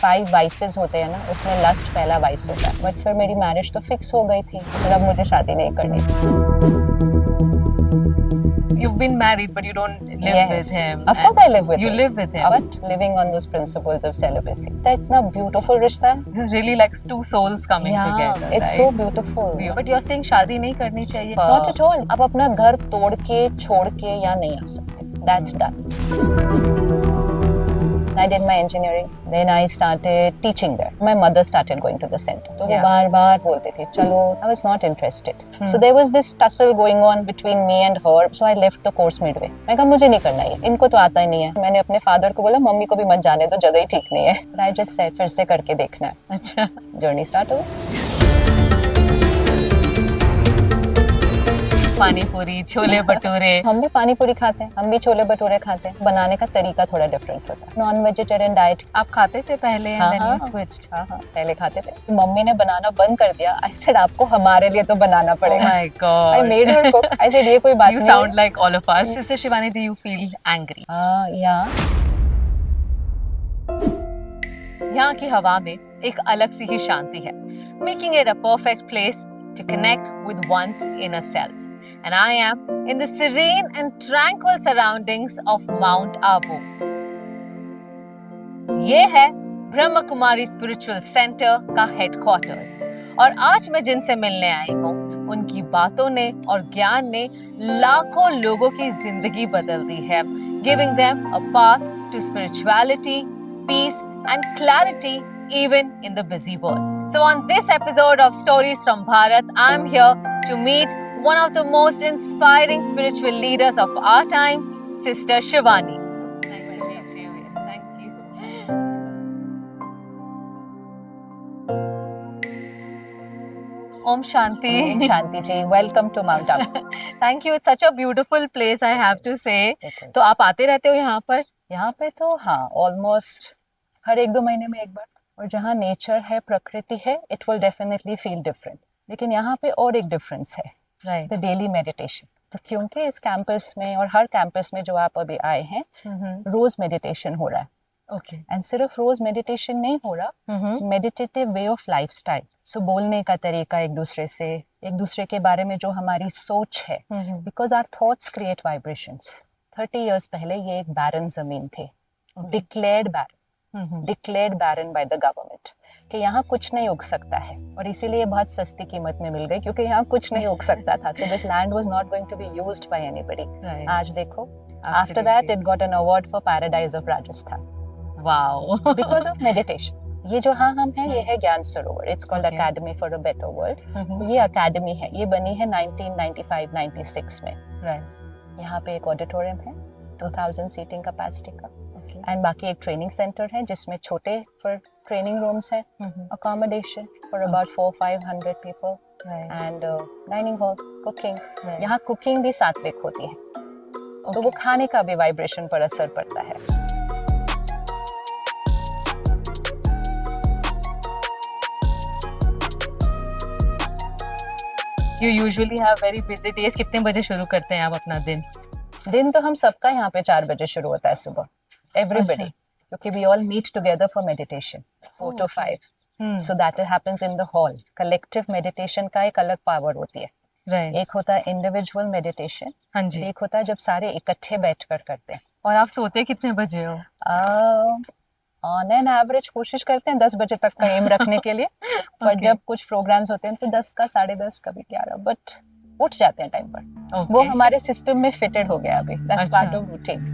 5 vices होते हैं ना, उसमें लस्ट पहला वाइस होता है. बट फिर मेरी मैरिज तो फिक्स हो गई थी, फिर अब मुझे शादी नहीं करनी थी. You've been married, but you don't live with him. Of course, I live with him. You live with him. But living on those principles of celibacy. That इतना beautiful रिश्ता है. This is really like two souls coming together. It's right? so beautiful. But you're saying शादी नहीं करनी चाहिए. Not at all. आप अपना घर तोड़ के, छोड़ के यहाँ नहीं आ सकते. That's done. I did my engineering. Then I started teaching there. My mother started going to the center. तो वो बार-बार बोलती थी, चलो. I was not interested. So there was this tussle going on between me and her. So I left the course midway. मैं कहा मुझे नहीं करना ये. इनको तो आता ही नहीं है. मैंने अपने फादर को बोला, मम्मी को भी मत जाने दो, जगह ही ठीक नहीं है. But I just said, फिर से करके देखना है. अच्छा. जर्नी स्टार्ट हो गई. पानी पूरी, छोले भटूरे. हम भी पानी पूरी खाते हैं, हम भी छोले भटूरे खाते हैं. बनाने का तरीका थोड़ा डिफरेंट होता है. नॉन वेजिटेरियन डाइट आप खाते थे पहले? हाँ, and then you switched. हाँ, पहले खाते थे. मम्मी ने बनाना बंद कर दिया. I said आपको हमारे लिए तो बनाना पड़ेगा. Oh my God. I made her cook. I said ये कोई बात You नहीं. sound like all of us. Sister Shivani, do you feel angry? Yeah. यहाँ की हवा में एक अलग सी ही शांति है, making it a perfect place to connect with one's inner self. And I am in the serene and tranquil surroundings of Mount Abu. ये है Brahma Kumari spiritual centre का हेडक्वार्टर्स. और आज मैं जिनसे मिलने आई हूँ, उनकी बातों ने और ज्ञान ने लाखों लोगों की जिंदगी बदल दी है, giving them a path to spirituality, peace and clarity even in the busy world. So on this episode of Stories from Bharat, I'm here to meet one of the most inspiring spiritual leaders of our time, Sister Shivani. Nice to meet you. Yes, thank you. Om Shanti. Shanti ji, welcome to Mount Abu. Thank you. It's such a beautiful place, I have to say. तो आप आते रहते हो यहाँ पर? यहाँ पे तो हाँ, almost हर 1-2 महीने में एक बार. और जहाँ नेचर है, प्रकृति है, it will definitely feel different. लेकिन यहाँ पे और एक डिफरेंस है. Right. The daily meditation. तो क्योंकि इस कैंपस में और हर कैंपस में जो आप अभी आए हैं, रोज मेडिटेशन हो रहा है. Okay. एंड सिर्फ रोज मेडिटेशन नहीं हो रहा, मेडिटेटिव वे ऑफ लाइफस्टाइल. सो बोलने का तरीका एक दूसरे के बारे में जो हमारी सोच है, because our thoughts create vibrations. 30 years पहले ये एक बैरन जमीन थी, declared barren by the government, कि यहाँ कुछ नहीं उग सकता है. और इसीलिए बहुत सस्ती कीमत में मिल गई, क्योंकि यहाँ कुछ नहीं उग सकता था. So this land was not going to be used by anybody. आज देखो, after that it got an award for paradise of Rajasthan. Wow. Because of meditation. ये जो हम हैं, ये है Gyan Sarovar. It's called academy for a better world. तो ये अकेडमी है, ये बनी है 1995-96 में. यहाँ पे एक ऑडिटोरियम है 2000 सीटिंग कैपेसिटी का. एंड बाकी एक ट्रेनिंग सेंटर है जिसमें छोटे फॉर ट्रेनिंग रूम्स है, accommodation for about 400-500 people, and dining hall, cooking. यहाँ कुकिंग भी सात्विक होती है, तो वो खाने का भी वाइब्रेशन पर असर पड़ता है. You usually have very busy days. कितने बजे शुरू करते हैं आप अपना दिन? तो हम सबका यहाँ पे 4 बजे शुरू होता है सुबह. Everybody, क्योंकि we all meet together for meditation 4 to 5. So that happens in the hall. Collective meditation का एक अलग पावर होती है. एक होता है individual meditation. हाँ जी. एक होता है जब सारे इकट्ठे बैठकर करते हैं. और आप सोते कितने बजे हो? ऑन एन एवरेज कोशिश करते हैं 10 बजे तक का एम रखने के लिए. पर जब कुछ प्रोग्राम्स होते हैं तो 10 का 10:30, कभी 11, बट उठ जाते हैं टाइम पर. वो हमारे सिस्टम में फिटेड हो गया अभी. That's part of routine.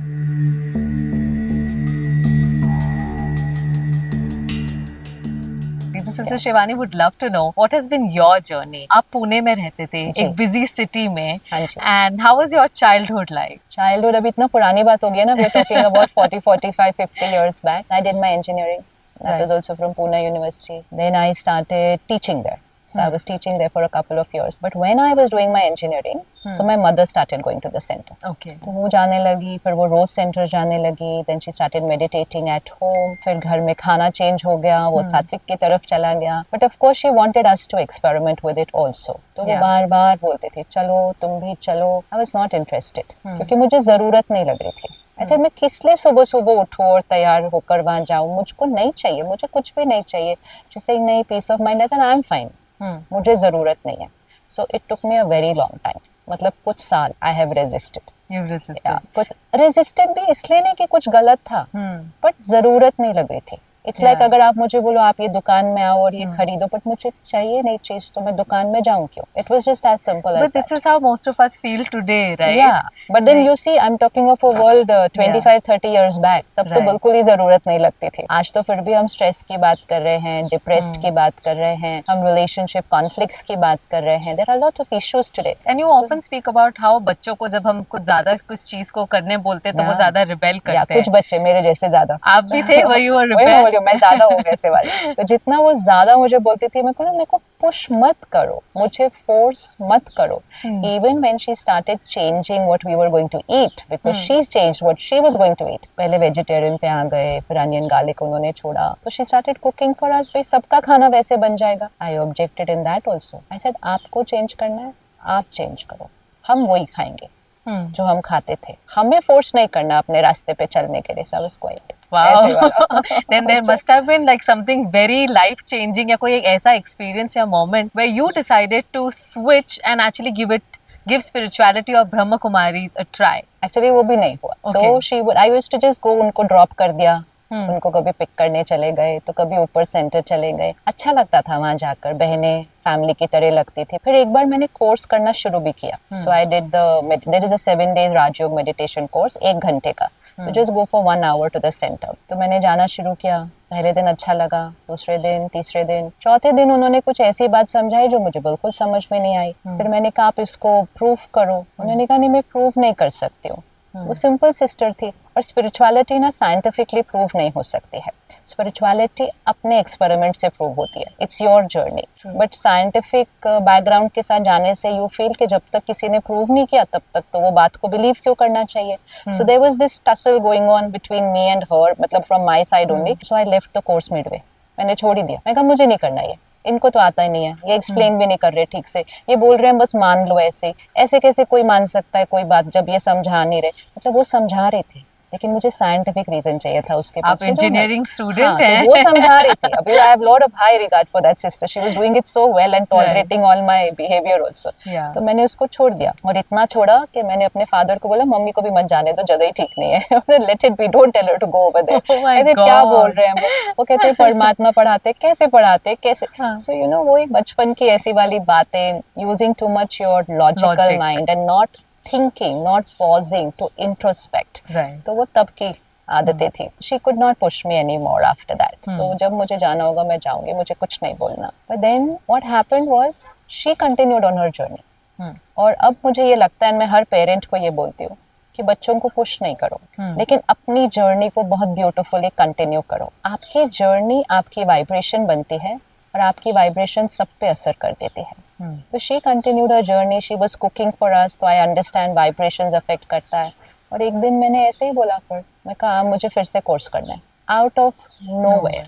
Sister Shivani would love to know what has been your journey. आप पुणे में रहते थे, एक busy city में, and how was your childhood like? Childhood अभी इतना पुरानी बात हो गई ना. We're talking about 40, 45, 50 years back. I did my engineering. That was also from Pune University. Then I started teaching there. So I was teaching there for a couple of years. But when I was doing my engineering, so my mother started going to the center. Okay. तो वो जाने लगी, फिर वो रोज centre जाने लगी. Then she started meditating at home. फिर घर में खाना चेंज हो गया, वो सात्विक की तरफ चला गया. But of course she wanted us to experiment with it also. तो वो बार-बार बोलती थी, चलो तुम भी चलो. I was not interested, क्योंकि मुझे जरूरत नहीं लग रही थी. ऐसे मैं किस लिए सुबह सुबह उठूं और तैयार होकर वहां जाऊं, मुझको नहीं चाहिए, मुझे कुछ भी नहीं चाहिए। शी नहीं, peace of mind, I am fine, मुझे जरूरत नहीं है। So it took me a very long time, मतलब कुछ साल आई हैव रेजिस्टेड। कुछ रेजिस्टेड भी इसलिए नहीं कि कुछ गलत था, बट जरूरत नहीं लग रही थी। इट्स लाइक अगर आप मुझे बोलो आप ये दुकान में आओ और ये खरीदो, बट मुझे चाहिए नहीं चीज, तो मैं दुकान में जाऊं क्यों? It was just as simple as But this is how most of us feel today, right? या but then you see I am talking of a world 25-30 years back, तब तो बिल्कुल ही जरूरत नहीं लगती थी। आज तो फिर भी हम स्ट्रेस की बात कर रहे हैं, डिप्रेस्ड की बात कर रहे हैं, हम रिलेशनशिप कॉन्फ्लिक्ट्स की बात कर रहे हैं। There are lot of issues today. And you often speak about how बच्चों को जब हम कुछ ज्यादा कुछ चीज को करने बोलते हैं तो वो ज्यादा रिबेल करते हैं। कुछ बच्चे मेरे जैसे ज्यादा, आप भी थे, वही वो रिबेल। मैं ज्यादा हूँ वैसे वाली। तो जितना वो ज्यादा मुझे बोलती थी, मैं मेरे को पुश मत करो, मुझे फोर्स मत करो। Even when she started changing what we were going to eat, because she changed what she was going to eat. पहले वेजिटेरियन पे आ गए, फिर अनियन गार्लिक उन्होंने छोड़ा, तो she started cooking for us। भाई सबका खाना वैसे बन जाएगा। I objected in that also. I said आपको चेंज करना है, आप चेंज करो, हम वही खाएंगे जो हम खाते थे, हमें फोर्स नहीं करना अपने रास्ते पे चलने के लिए। सब quite Wow. Then there must have been like something very life changing, या कोई एक ऐसा experience या moment where you decided to switch and actually give spirituality or Brahma Kumaris a try. Actually वो भी नहीं हुआ। So I used to just go, उनको drop कर दिया, उनको कभी पिक करने चले गए, तो कभी ऊपर सेंटर चले गए। अच्छा लगता था वहां जाकर, बहनें फैमिली की तरह लगती थी। फिर एक बार मैंने कोर्स करना शुरू भी किया। So I did there is a 7 days Rajyoga meditation course, 1 घंटे का। तो just go for 1 hour to the centre. तो मैंने जाना शुरू किया। पहले दिन अच्छा लगा, दूसरे दिन, तीसरे दिन, चौथे दिन उन्होंने कुछ ऐसी बात समझाई जो मुझे बिल्कुल समझ में नहीं आई। फिर मैंने कहा आप इसको प्रूव करो। उन्होंने कहा नहीं, मैं प्रूव नहीं कर सकती हूँ। वो सिंपल सिस्टर थी। और स्पिरिचुअलिटी ना साइंटिफिकली प्रूव नहीं हो सकती है। स्पिरिचुअलिटी अपने एक्सपेरिमेंट से प्रूव होती है। It's your journey. But scientific background के साथ जाने से यू फील कि जब तक किसी ने प्रूव नहीं किया तब तक तो वो बात को बिलीव क्यों करना चाहिए। So there was this tussle going on between me and her, मतलब from my side only. So I left the course midway. मैंने छोड़ ही दिया। मैं कहा मुझे नहीं करना ये, इनको तो आता ही नहीं है, ये एक्सप्लेन भी नहीं कर रहे ठीक से, ये बोल रहे हैं बस मान लो। ऐसे कैसे कोई मान सकता है कोई बात जब ये समझा नहीं रहे। मतलब वो समझा रहे थे लेकिन मुझे साइंटिफिक रीजन चाहिए था उसके पीछे। आप इंजीनियरिंग स्टूडेंट हैं। तो वो समझा रही थी। अभी I have lot of high regard for that sister, she was doing it so well and tolerating all my behaviour also. तो मैंने उसको छोड़ दिया। और इतना छोड़ा कि मैंने अपने फादर को बोला मम्मी को भी मत जाने दो, जगह ही ठीक नहीं है, let it be, don't tell her to go over there. ऐसे क्या बोल रहे हैं वो कहते हैं परमात्मा पढ़ाते, कैसे पढ़ाते, कैसे। सो यू नो वो एक बचपन की ऐसी वाली बातें, using too much your logical mind and not thinking, not pausing to introspect. तो वो तब की आदतें थी। She could not push me anymore after that. तो जब मुझे जाना होगा मैं जाऊंगी, मुझे कुछ नहीं बोलना। But then what happened was she continued on her journey. और अब मुझे ये लगता है, मैं हर पेरेंट को ये बोलती हूँ कि बच्चों को पुश नहीं करो, लेकिन अपनी जर्नी को बहुत ब्यूटीफुली कंटिन्यू करो। आपकी जर्नी आपकी वाइब्रेशन बनती है और आपकी वाइब्रेशन सब पे असर कर देती है। तो she continued her journey, she was cooking for us. तो आई अंडरस्टैंड वाइब्रेशंस अफेक्ट करता है। और एक दिन मैंने ऐसे ही बोला, फिर मैं कहा मुझे फिर से कोर्स करना है, आउट ऑफ नोवेयर।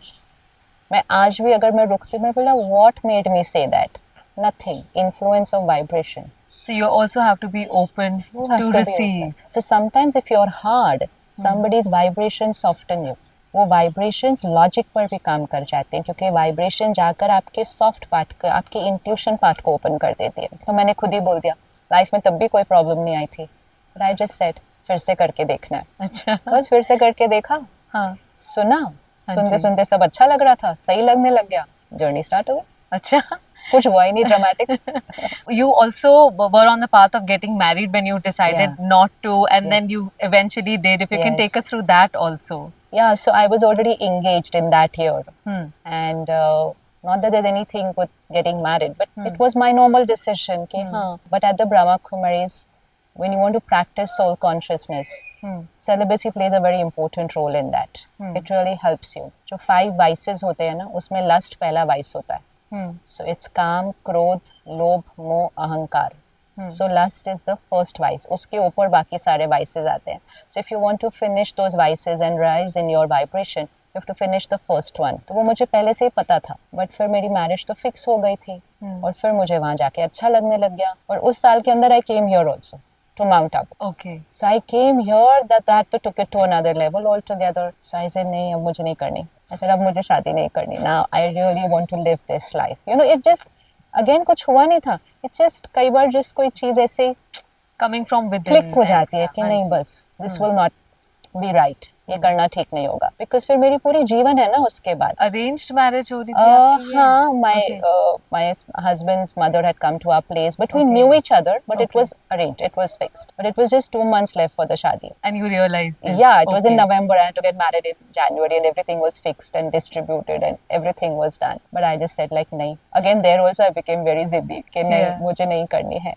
मैं आज भी अगर मैं रुकती, मैं बोला what made me say that, nothing, influence of vibration. So you also have to be open to receive. So sometimes if you're hard, somebody's vibration soften you. वो वाइब्रेशंस लॉजिक पर भी काम कर जाते हैं, क्योंकि वाइब्रेशन जाकर आपके सॉफ्ट पार्ट को, आपके इंट्यूशन पार्ट को ओपन कर देती है। तो मैंने खुद ही बोल दिया, लाइफ में तब भी कोई प्रॉब्लम नहीं आई थी, बट आई जस्ट सेड फिर से करके देखना है। अच्छा। बस फिर से करके देखा। सुना, सुनते सुनते सब अच्छा लग रहा था, सही लगने लग गया, जर्नी स्टार्ट हो गई। अच्छा। कुछ हुआ ही नहीं dramatic. You also were on the path of getting married when you decided not to, and then you eventually did. If you can take us through that also. Yeah, so I was already engaged in that year. And not that there's anything with getting married, but it was my normal decision. But at the Brahma Kumaris, when you want to practice soul consciousness, celibacy plays a very important role in that. It really helps you. जो 5 vices होते हैं ना, उसमें lust पहला vice होता है। So it's काम, क्रोध, लोभ, मोह, अहंकार. So lust is the first vice. उसके ऊपर बाकी सारे vices आते हैं. So if you want to finish those vices and rise in your vibration, you have to finish the first one. तो वो मुझे पहले से ही पता था, बट फिर मेरी मैरिज तो फिक्स हो गई थी और फिर मुझे वहाँ जाके अच्छा लगने लग गया। और उस साल के अंदर I came here also. to Mount Abu. Okay. So I came here that to took it to another level altogether. So I said नहीं अब मुझे नहीं करनी. I said अब मुझे शादी नहीं करनी. Now I really want to live this life. You know, it just again कुछ हुआ नहीं था. It just कई बार just कोई चीज़ ऐसे Coming from within. क्लिक हो जाती है कि नहीं बस this will not be right. ये करना ठीक नहीं होगा. Because फिर मेरी पूरी जीवन है ना उसके बाद. Arranged marriage हो रही थी आपकी? हाँ, my husband's mother had come to our place, but we knew each other, but it was arranged, it was fixed. But it was just 2 months left for the shadi. And you realized this? Yeah, it was in November. I had to get married in January, and everything was fixed and distributed, and everything was done. But I just said like नहीं. Again, there also I became very ziddy कि नहीं मुझे नहीं करनी है.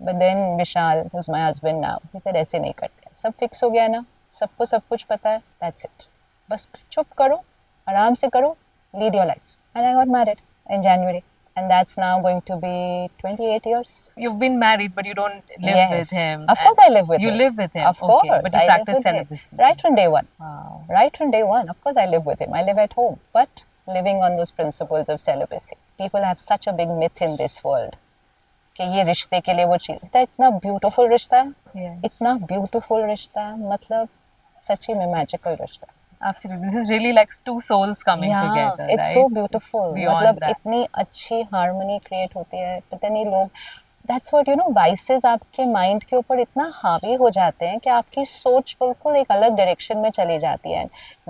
But then Vishal, who's my husband now, he said ऐसे नहीं करते. सब fix हो गया ना, सबको सब कुछ पता है. That's it. बस चुप करो, आराम से करो, lead your life. And I got married in January. And that's now going to be 28 years. You've been married, but you don't live with him. Of course I live with him. You live with him? Of course. But you practice celibacy? Right from day one. Wow. Right from day one. Of course I live with him. I live at home. But living on those principles of celibacy. People have such a big myth in this world. कि ये रिश्ते के लिए वो चीज़ इतना beautiful रिश्ता है, इतना ब्यूटीफुल रिश्ता है, मतलब सच्ची में मैजिकल रिश्ता है. Absolutely, this is really like two souls coming together. It's right? so beautiful. मतलब that. इतनी अच्छी हार्मनी क्रिएट होती है. पता नहीं लोग that's what you know, vices आपके माइंड के ऊपर इतना हावी हो जाते हैं कि आपकी सोच बिल्कुल एक अलग डायरेक्शन में चली जाती है.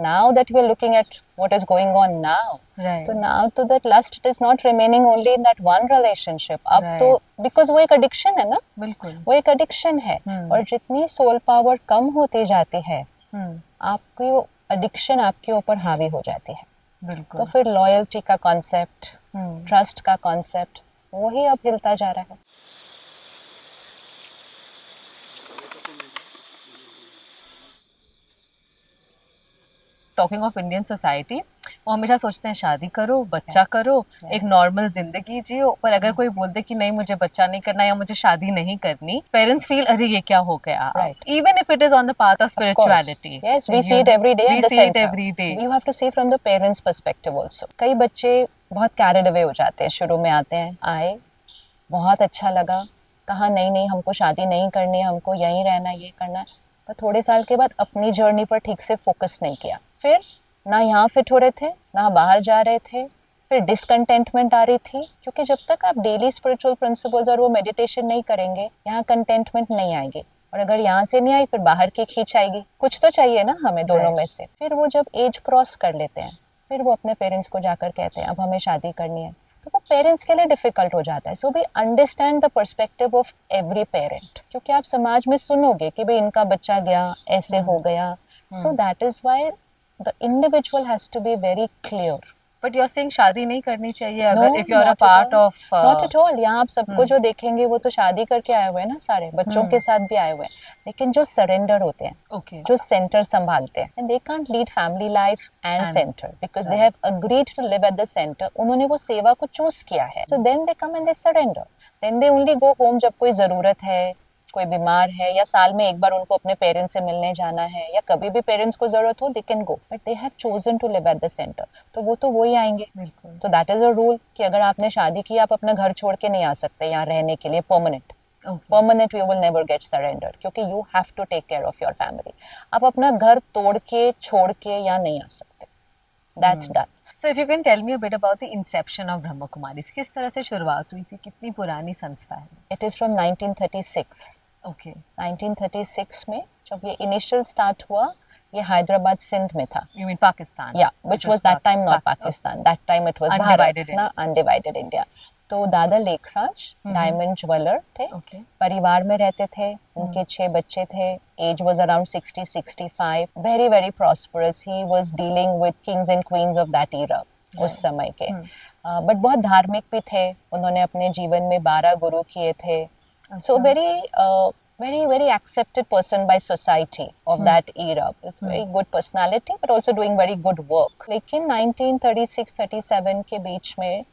Now that we are looking at what is going on now, right. तो now to that lust it is not remaining only in that one relationship. अब तो because वो एक एडिक्शन है ना, बिल्कुल वो एक एडिक्शन है. और जितनी सोल पावर कम होती जाती है, आपकी वो एडिक्शन आपके ऊपर हावी हो जाती है. बिल्कुल. तो फिर लॉयल्टी का कॉन्सेप्ट, ट्रस्ट का कॉन्सेप्ट, वही अब हिलता जा रहा है. टॉकिंग ऑफ इंडियन सोसाइटी, वो हमेशा सोचते हैं शादी करो, बच्चा करो, एक नॉर्मल जिंदगी जियो. पर अगर कोई बोल दे कि नहीं मुझे बच्चा नहीं करना या मुझे शादी नहीं करनी, पेरेंट्स फील अरे ये क्या हो गया. Even if it is on the path of spirituality. Yes, we see it every day at the centre. Every day you have to see from the parents perspective also. कई बच्चे बहुत carried away हो जाते हैं. शुरू में आते हैं, आए, बहुत अच्छा लगा, कहा नहीं नहीं हमको शादी नहीं करनी है, हमको यहीं रहना, ये करना है. पर थोड़े साल के बाद अपनी जर्नी पर ठीक से फोकस नहीं किया. फिर ना यहाँ फिट हो रहे थे, ना बाहर जा रहे थे. फिर डिसकंटेंटमेंट आ रही थी, क्योंकि जब तक आप डेली स्पिरिचुअल प्रिंसिपल्स और वो मेडिटेशन नहीं करेंगे, यहाँ कंटेंटमेंट नहीं आएगी. और अगर यहाँ से नहीं आई, फिर बाहर की खींच आएगी. कुछ तो चाहिए ना हमें दोनों में से. फिर वो जब एज क्रॉस कर लेते हैं, फिर वो अपने पेरेंट्स को जाकर कहते हैं अब हमें शादी करनी है. तो वो पेरेंट्स के लिए डिफिकल्ट हो जाता है. So we understand the perspective of every parent, क्योंकि आप समाज में सुनोगे कि भाई इनका बच्चा गया, ऐसे हो गया. So that is why the individual has to be very clear. But you're saying शादी नहीं करनी चाहिए अगर if you're a part of not at all. यहाँ आप सबको जो देखेंगे वो तो शादी करके आए हुए हैं ना, सारे बच्चों के साथ भी आए हुए हैं. लेकिन जो सरेंडर होते हैं, जो सेंटर संभालते हैं, and they can't lead family life and center because they have agreed to live at the center. उन्होंने वो सेवा को चूज किया है. So then they come and they surrender. Then they only go home जब कोई जरूरत है, कोई बीमार है, या साल में एक बार उनको अपने पेरेंट्स से मिलने जाना है, या कभी भी पेरेंट्स को जरूरत हो, they can go. But they have chosen to live at the centre. तो वो ही आएंगे. बिल्कुल. तो दैट इज अ रूल कि अगर आपने शादी की, आप अपना घर छोड़ के नहीं आ सकते यहाँ रहने के लिए permanent. You will never get surrender, क्योंकि you have to take care of your family. आप अपना घर तोड़ के छोड़ के यहाँ नहीं आ सकते. That's done. So if you can tell me a bit about the inception of Brahma Kumaris, किस तरह से शुरुआत हुई थी, कितनी पुरानी संस्था है? It is from 1936. Okay. 1936 में जब ये इनिशियल स्टार्ट हुआ, ये हैदराबाद सिंध में था. You mean Pakistan? Yeah, which was that time not Pakistan. That time it was Undivided Bharat, undivided India. तो दादा लेखराज डायमंड ज्वेलर थे. परिवार में रहते थे. उनके 6 बच्चे थे. Age was around 60-65. Very very prosperous. He was dealing with kings and queens of that era उस समय के. बट बहुत धार्मिक भी थे. उन्होंने अपने जीवन में 12 गुरु किए थे. सो very accepted person by society of that era. It's very good personality but also doing very good work. लेकिन 1936-37 के बीच में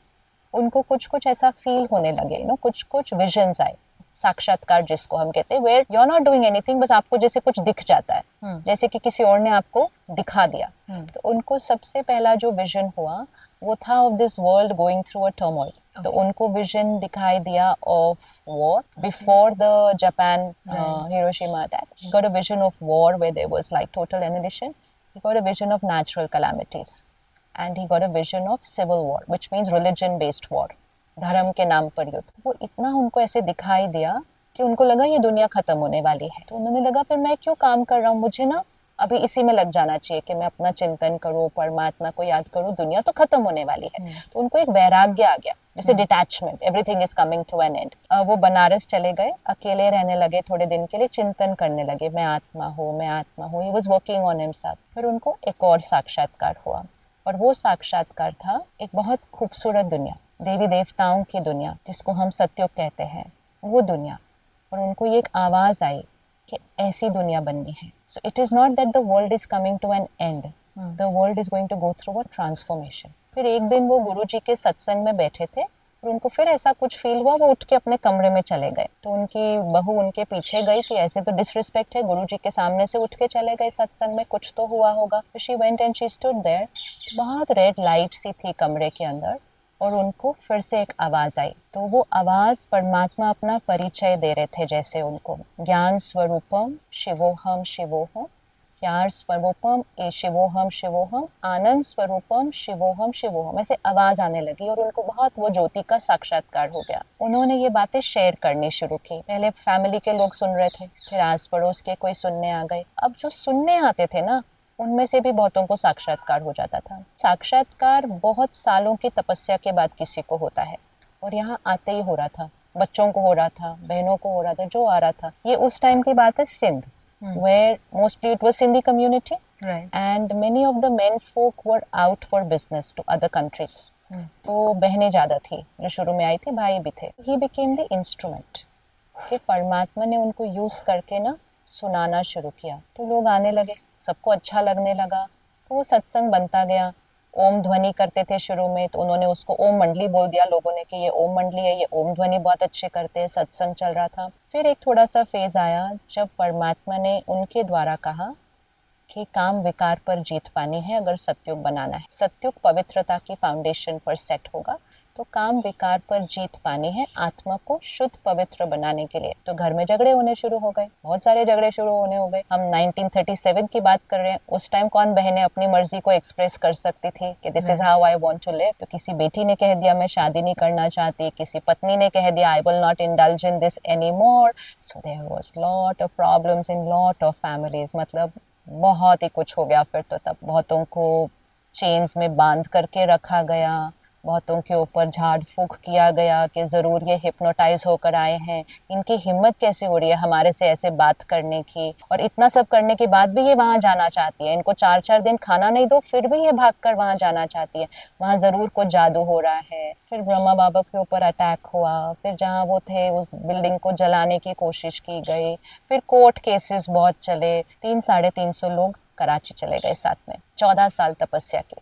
उनको कुछ ऐसा फील होने लगे, कुछ विजन्स आए, साक्षात्कार जिसको हम कहते हैं, where you are not doing anything, बस आपको जैसे कुछ दिख जाता है, जैसे कि किसी और ने आपको दिखा दिया. तो उनको सबसे पहला जो विजन हुआ वो था of this world going through a turmoil. तो उनको विजन दिखाई दिया of war before the Japan Hiroshima attack. He got a vision of war where there was like total annihilation. He got a vision of natural calamities. And he got a vision of civil war, which means religion based war. धर्म के नाम पर युद्ध. वो इतना उनको ऐसे दिखाई दिया कि उनको लगा ये दुनिया खत्म होने वाली है. तो उन्होंने लगा फिर मैं क्यों काम कर रहा हूँ, मुझे ना अभी इसी में लग जाना चाहिए कि मैं अपना चिंतन करूँ, परमात्मा को याद करूँ, दुनिया तो खत्म होने वाली है. तो उनको एक वैराग्य आ गया, जैसे detachment, everything is coming to an end. वो बनारस चले गए, अकेले रहने लगे, थोड़े दिन के लिए चिंतन करने लगे, मैं आत्मा हूँ, मैं आत्मा हूँ. He was working on himself. फिर उनको एक और साक्षात्कार हुआ, और वो साक्षात्कार था एक बहुत खूबसूरत दुनिया, देवी देवताओं की दुनिया, जिसको हम सत्युग कहते हैं, वो दुनिया. और उनको ये एक आवाज़ आई कि ऐसी दुनिया बननी है. So it is not that the world is coming to an end, the world is going to go through a transformation. फिर एक दिन वो गुरु जी के सत्संग में बैठे थे, और उनको फिर ऐसा कुछ फील हुआ, वो उठ के अपने कमरे में चले गए. तो उनकी बहू उनके पीछे गई कि ऐसे तो डिसरिस्पेक्ट है, गुरु जी के सामने से उठ के चले गए सत्संग में, कुछ तो हुआ होगा. She went and she stood there. बहुत रेड लाइट सी थी कमरे के अंदर, और उनको फिर से एक आवाज़ आई. तो वो आवाज़ परमात्मा अपना परिचय दे रहे थे, जैसे उनको ज्ञान स्वरूपम शिवोहम शिवोहम, प्यार स्वरूपम ए शिवोहम शिवोहम, आनंद स्वरूपम शिवोहम शिवोहम, ऐसे आवाज़ आने लगी. और उनको बहुत वो ज्योति का साक्षात्कार हो गया. उन्होंने ये बातें शेयर करनी शुरू की. पहले फैमिली के लोग सुन रहे थे, फिर आस पड़ोस के कोई सुनने आ गए. अब जो सुनने आते थे ना, उनमें से भी बहुतों को साक्षात्कार हो जाता था. साक्षात्कार बहुत सालों की तपस्या के बाद किसी को होता है, और यहाँ आते ही हो रहा था. बच्चों को हो रहा था, बहनों को हो रहा था, जो आ रहा था. ये उस टाइम की बात है Sindh, where mostly it was Sindhi community, right, and many of the men folk were out for business to other countries. तो बहनें ज़्यादा थी जो शुरू में आई थी, भाई भी थे. He became the instrument, कि परमात्मा ने उनको यूज़ करके ना सुनाना शुरू किया. तो लोग आने लगे, सबको अच्छा लगने लगा. तो वो सत्संग बनता गया. ओम ध्वनि करते थे शुरू में, तो उन्होंने उसको ओम मंडली बोल दिया लोगों ने कि ये ओम मंडली है, ये ओम ध्वनि बहुत अच्छे करते हैं. सत्संग चल रहा था. फिर एक थोड़ा सा फेज आया जब परमात्मा ने उनके द्वारा कहा कि काम विकार पर जीत पानी है अगर सत्युग बनाना है. सत्युग पवित्रता की फाउंडेशन पर सेट होगा, तो काम विकार पर जीत पानी है आत्मा को शुद्ध पवित्र बनाने के लिए. तो घर में झगड़े होने शुरू हो गए, बहुत सारे झगड़े शुरू होने हो गए. हम 1937 की बात कर रहे हैं. उस टाइम कौन बहनें अपनी मर्जी को एक्सप्रेस कर सकती थी कि this is how I want to live. तो किसी बेटी ने कह दिया मैं शादी नहीं करना चाहती, किसी पत्नी ने कह दिया I will not indulge in this any more. So there was lot of problems in lot of families. मतलब बहुत ही कुछ हो गया. फिर तो तब बहुतों को चेन्स में बांध करके रखा गया, बहुतों के ऊपर झाड़ फूक किया गया कि ज़रूर ये हिप्नोटाइज होकर आए हैं, इनकी हिम्मत कैसे हो रही है हमारे से ऐसे बात करने की. और इतना सब करने के बाद भी ये वहाँ जाना चाहती है. इनको 4-4 दिन खाना नहीं दो, फिर भी ये भाग कर वहाँ जाना चाहती है. वहाँ ज़रूर कुछ जादू हो रहा है. फिर ब्रह्मा बाबा के ऊपर अटैक हुआ. फिर जहाँ वो थे उस बिल्डिंग को जलाने की कोशिश की गई. फिर कोर्ट केसेस बहुत चले. 300-350 लोग कराची चले गए साथ में. 14 साल तपस्या की,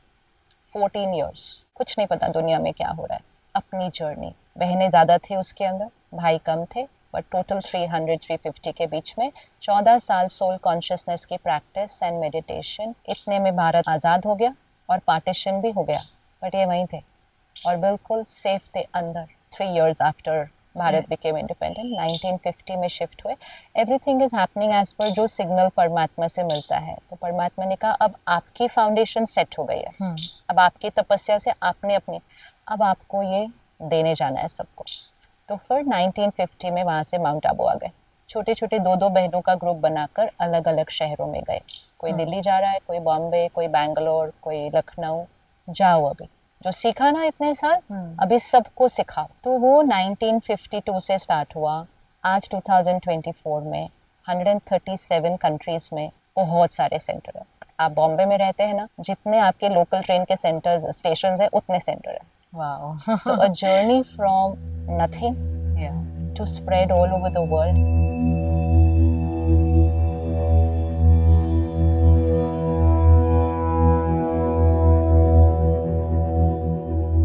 14 years. कुछ नहीं पता दुनिया में क्या हो रहा है. अपनी जर्नी. बहनें ज़्यादा थे उसके अंदर, भाई कम थे, बट टोटल 300-350 के बीच में 14 साल सोल कॉन्शियसनेस की प्रैक्टिस एंड मेडिटेशन. इतने में भारत आज़ाद हो गया और पार्टीशन भी हो गया, बट ये वहीं थे और बिल्कुल सेफ थे अंदर. 3 years after Bharat became independent, 1950 में शिफ्ट हुए. Everything is happening as per जो सिग्नल परमात्मा से मिलता है. तो परमात्मा ने कहा अब आपकी फाउंडेशन सेट हो गई है, अब आपकी तपस्या से आपने अपनी, अब आपको ये देने जाना है सबको. तो फिर 1950 में वहाँ से माउंट आबू आ गए. छोटे छोटे 2-2 बहनों का ग्रुप बनाकर अलग अलग शहरों में गए. कोई दिल्ली जा रहा है, कोई बॉम्बे, कोई बैंगलोर, कोई लखनऊ. जाओ, अभी जो सीखा ना इतने साल, अभी सबको सिखाओ. तो वो 1952 से स्टार्ट हुआ. आज 2024 में 137 कंट्रीज में बहुत सारे सेंटर है. आप बॉम्बे में रहते हैं ना, जितने आपके लोकल ट्रेन के सेंटर्स स्टेशन है उतने सेंटर है. wow. So a journey from nothing, yeah, to spread all over the world.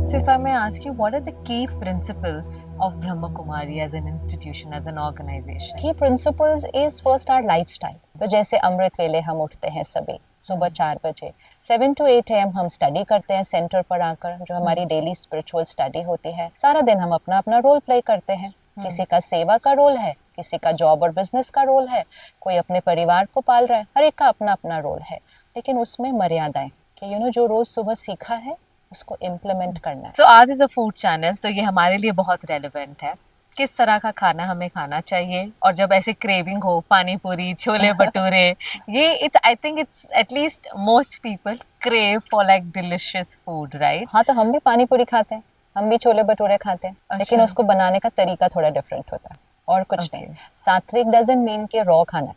So if I may ask you, what are the key principles of Brahma Kumari as an institution, as an organization? Key principles is first our lifestyle. तो जैसे अमृत वेले हम उठते हैं सभी, सुबह 4 बजे। 7 to 8 AM हम स्टडी करते हैं सेंटर पर आकर, जो हमारी डेली स्पिरिचुअल स्टडी होती है। सारा दिन हम अपना अपना रोल प्ले करते हैं। किसी का सेवा का रोल है, किसी का जॉब और बिजनेस का रोल है, कोई अपने परिवार को पाल रहा है, हर एक का अपना अपना रोल है। लेकिन उसमें मर्यादाएं कि जो रोज सुबह सीखा है उसको इम्प्लीमेंट करना है। तो आज इज अ फूड चैनल, तो ये हमारे लिए बहुत रेलेवेंट है। किस तरह का खाना हमें खाना चाहिए, और जब ऐसे क्रेविंग हो पानी पूरी छोले भटूरे ये it's I think it's at least most people crave for like delicious food, right? हाँ, तो हम भी पानी पूरी खाते हैं, हम भी छोले भटूरे खाते हैं। अच्छा। लेकिन उसको बनाने का तरीका थोड़ा डिफरेंट होता है और कुछ नहीं। सात्विक डजंट मीन के रॉ खाना है।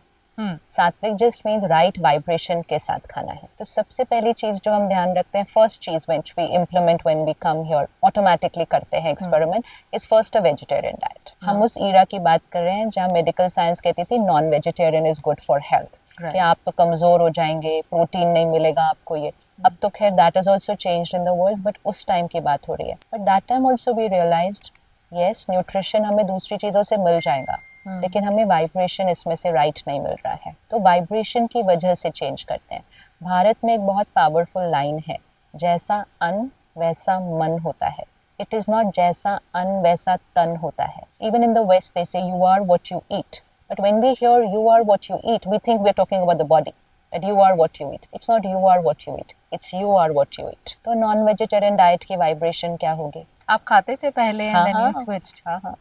सात्विक जस्ट मीन्स राइट वाइब्रेशन के साथ खाना है। तो सबसे पहली चीज जो हम ध्यान रखते हैं, फर्स्ट चीज which we implement when we come here, automatically करते हैं experiment, is first a vegetarian diet. हम उस ईरा की बात कर रहे हैं जहाँ मेडिकल साइंस कहती थी non vegetarian is good for health, कि आप कमजोर हो जाएंगे, प्रोटीन नहीं मिलेगा आपको। ये अब तो खैर that is also changed in the world, but उस टाइम की बात हो रही है। But that time also we realised yes, nutrition हमें दूसरी चीजों से मिल जाएगा, लेकिन हमें वाइब्रेशन इसमें से राइट नहीं मिल रहा है। तो वाइब्रेशन की वजह से चेंज करते हैं। भारत में एक बहुत पावरफुल लाइन है, जैसा अन्न वैसा मन होता है। इट इज नॉट जैसा अन्न वैसा तन होता है। Even in the west they say you are what you eat, but when we hear you are what you eat, we think we are talking about the body, that you are what you eat. It's not you are what you eat, it's you are what you eat. तो non vegetarian diet की vibration क्या होगी? आप खाते थे पहले and then you switched? हाँ,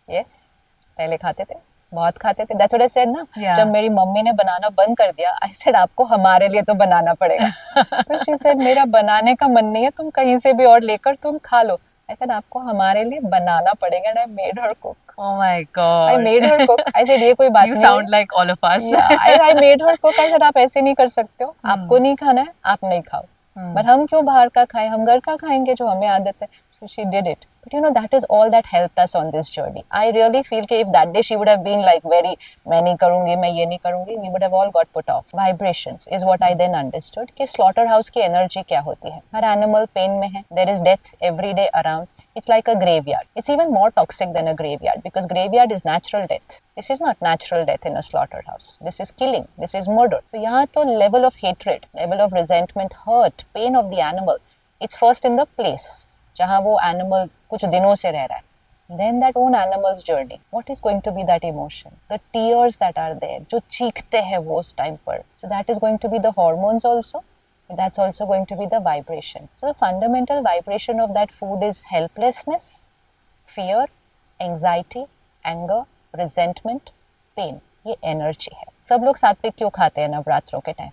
yes, पहले खाते थे, बहुत खाते थे। That's what I said ना। Yeah. जब मेरी मम्मी ने बनाना बंद कर दिया, I said आपको हमारे लिए तो बनाना पड़ेगा। तो she said मेरा बनाने का मन नहीं है, तुम कहीं से भी और लेकर तुम खा लो। I said आपको हमारे लिए बनाना पड़ेगा। And I made her cook. Oh my God. I made her cook. I said ये कोई बात नहीं है। You sound like all of us. Yeah, I made her cook. I said आप ऐसे नहीं कर सकते हो, आपको नहीं खाना है आप नहीं खाओ। But हम क्यों बाहर का खाएं, हम घर का खाएंगे जो हमें आदत है। So she did it. But that is all that helped us on this journey. I really feel कि if that day she would have been like very मैं नहीं करूँगी, मैं ये नहीं करूँगी, we would have all got put off. Vibrations is what I then understood कि slaughter house की energy क्या होती है। हर animal pain में है, there is death every day around. It's like a graveyard. It's even more toxic than a graveyard because graveyard is natural death. This is not natural death in a slaughterhouse. This is killing. This is murder. So यहाँ तो level of hatred, level of resentment, hurt, pain of the animal, it's first in the place जहाँ वो animal कुछ दिनों से रह रहा है. Then that own animal's journey. What is going to be that emotion? The tears that are there, जो चीखते हैं वो उस time पर. So that is going to be the hormones also. But that's also going to be the vibration. So the fundamental vibration of that food is helplessness, fear, anxiety, anger, resentment, pain. ये energy है. सब लोग सात्विक क्यों खाते हैं नवरात्रों के टाइम?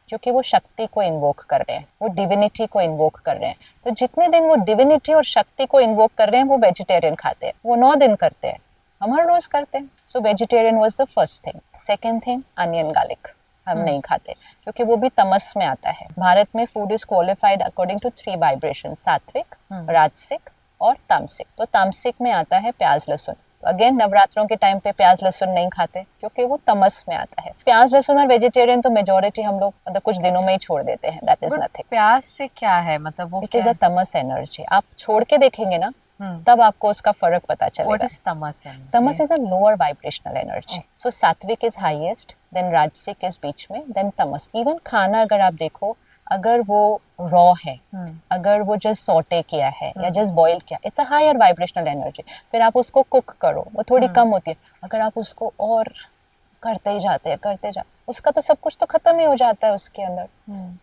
क्योंकि वो शक्ति को इन्वोक कर रहे हैं, वो डिविनिटी को इन्वोक कर रहे हैं. तो जितने दिन वो डिविनिटी और शक्ति को इन्वोक कर रहे हैं वो वेजिटेरियन खाते हैं. वो 9 दिन करते हैं, हम हर रोज करते हैं. So vegetarian was the first thing. Second thing, onion garlic हम नहीं खाते क्योंकि वो भी तमस में आता है. भारत में food is qualified according to 3 vibration, sattvic, rajasic और तामसिक. तो तामसिक में आता है प्याज लहसुन. अगेन नवरात्रों के टाइम पे प्याज लहसुन नहीं खाते क्योंकि वो तमस में आता है. प्याज लहसुन और वेजिटेरियन तो मेजोरिटी हम लोग मतलब कुछ दिनों में ही छोड़ देते हैं. That is nothing. प्याज से क्या है मतलब वो? It is a Tamas energy. आप छोड़ के देखेंगे ना तब आपको उसका फर्क पता चलेगा. What is tamas energy? Tamas is a lower vibrational energy. So सात्विक is highest, then राजसिक is बीच में, then तमस. Even खाना अगर आप देखो, अगर वो रॉ है, अगर वो जस्ट सॉटे किया है या जस्ट बॉईल किया, it's a higher vibrational energy. फिर आप उसको कुक करो, वो थोड़ी कम होती है. अगर आप उसको और करते ही जाते उसका तो सब कुछ तो खत्म ही हो जाता है उसके अंदर.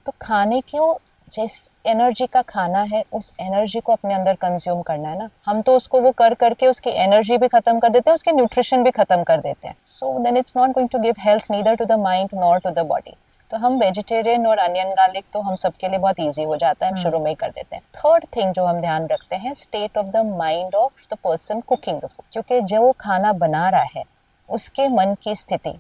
तो खाने को जिस एनर्जी का खाना है उस एनर्जी को अपने अंदर कंज्यूम करना है ना. हम तो उसको वो कर करके उसकी एनर्जी भी खत्म कर देते हैं, उसके न्यूट्रिशन भी खत्म कर देते हैं. So then it's not going to give health neither to the mind nor to the body. तो हम वेजिटेरियन और अनियन गार्लिक तो हम सबके लिए बहुत इजी हो जाता है, हम शुरू में ही कर देते हैं. थर्ड थिंग जो हम ध्यान रखते हैं, state of the mind of the person cooking the food. क्योंकि जो वो खाना बना रहा है उसके मन की स्थिति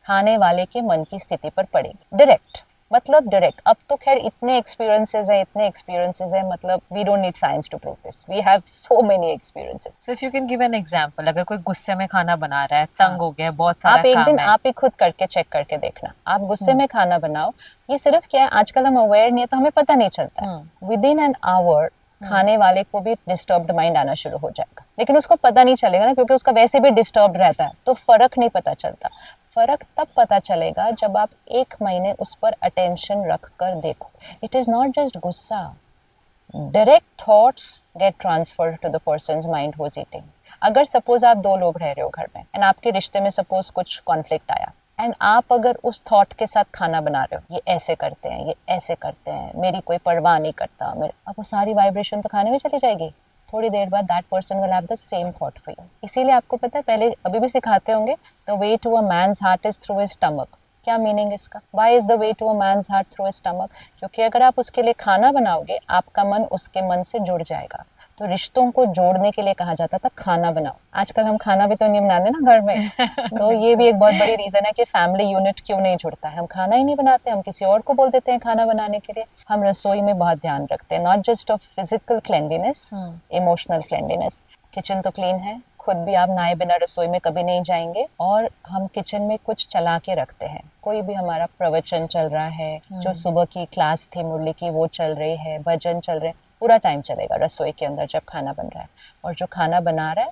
खाने वाले के मन की स्थिति पर पड़ेगी. डायरेक्ट मतलब डायरेक्ट. अब तो खैर इतने एक्सपीरियंसेस है मतलब we don't need science to prove this. We have so many experiences. So if you can give an example, अगर कोई गुस्से में खाना बना रहा है, तंग हो गया, बहुत सारा काम है, आप एक दिन आप ही खुद करके चेक करके देखना. आप गुस्से में खाना बनाओ. ये सिर्फ क्या है, आजकल हम अवेयर नहीं है तो हमें पता नहीं चलता. विद इन एन आवर खाने वाले को भी डिस्टर्ब्ड माइंड आना शुरू हो जाएगा, लेकिन उसको पता नहीं चलेगा ना क्योंकि उसका वैसे भी डिस्टर्ब्ड रहता है तो फर्क नहीं पता चलता. फर्क तब पता चलेगा जब आप 1 महीने उस पर अटेंशन रख कर देखो. इट इज नॉट जस्ट गुस्सा. Direct thoughts get transferred to the person's mind who is eating. अगर सपोज आप 2 लोग रह रहे हो घर में एंड आपके रिश्ते में सपोज कुछ कॉन्फ्लिक्ट आया एंड आप अगर उस थॉट के साथ खाना बना रहे हो, ये ऐसे करते हैं, ये ऐसे करते हैं, मेरी कोई परवाह नहीं करता, अब वो सारी वाइब्रेशन तो खाने में चली जाएगी. थोड़ी देर बाद that person will have the same thought for you. इसीलिए आपको पता है, पहले अभी भी सिखाते होंगे, the way to a man's heart is through his stomach. क्या मीनिंग इसका? Why is the way to a man's heart through his stomach? क्योंकि अगर आप उसके लिए खाना बनाओगे, आपका मन उसके मन से जुड़ जाएगा. तो रिश्तों को जोड़ने के लिए कहा जाता था खाना बनाओ. आजकल हम खाना भी तो नहीं बनाते ना घर में. तो ये भी एक बहुत बड़ी रीजन है कि फैमिली यूनिट क्यों नहीं जुड़ता है. हम खाना ही नहीं बनाते, हम किसी और को बोल देते हैं खाना बनाने के लिए. हम रसोई में बहुत ध्यान रखते हैं, not just of physical cleanliness, emotional cleanliness. Kitchen तो क्लीन है, खुद भी आप नहाए बिना रसोई में कभी नहीं जाएंगे. और हम किचन में कुछ चला के रखते हैं. कोई भी हमारा प्रवचन चल रहा है, जो सुबह की क्लास थी मुरली की वो चल रही है, भजन चल रहे हैं, पूरा टाइम चलेगा रसोई के अंदर जब खाना बन रहा है. और जो खाना बना रहा है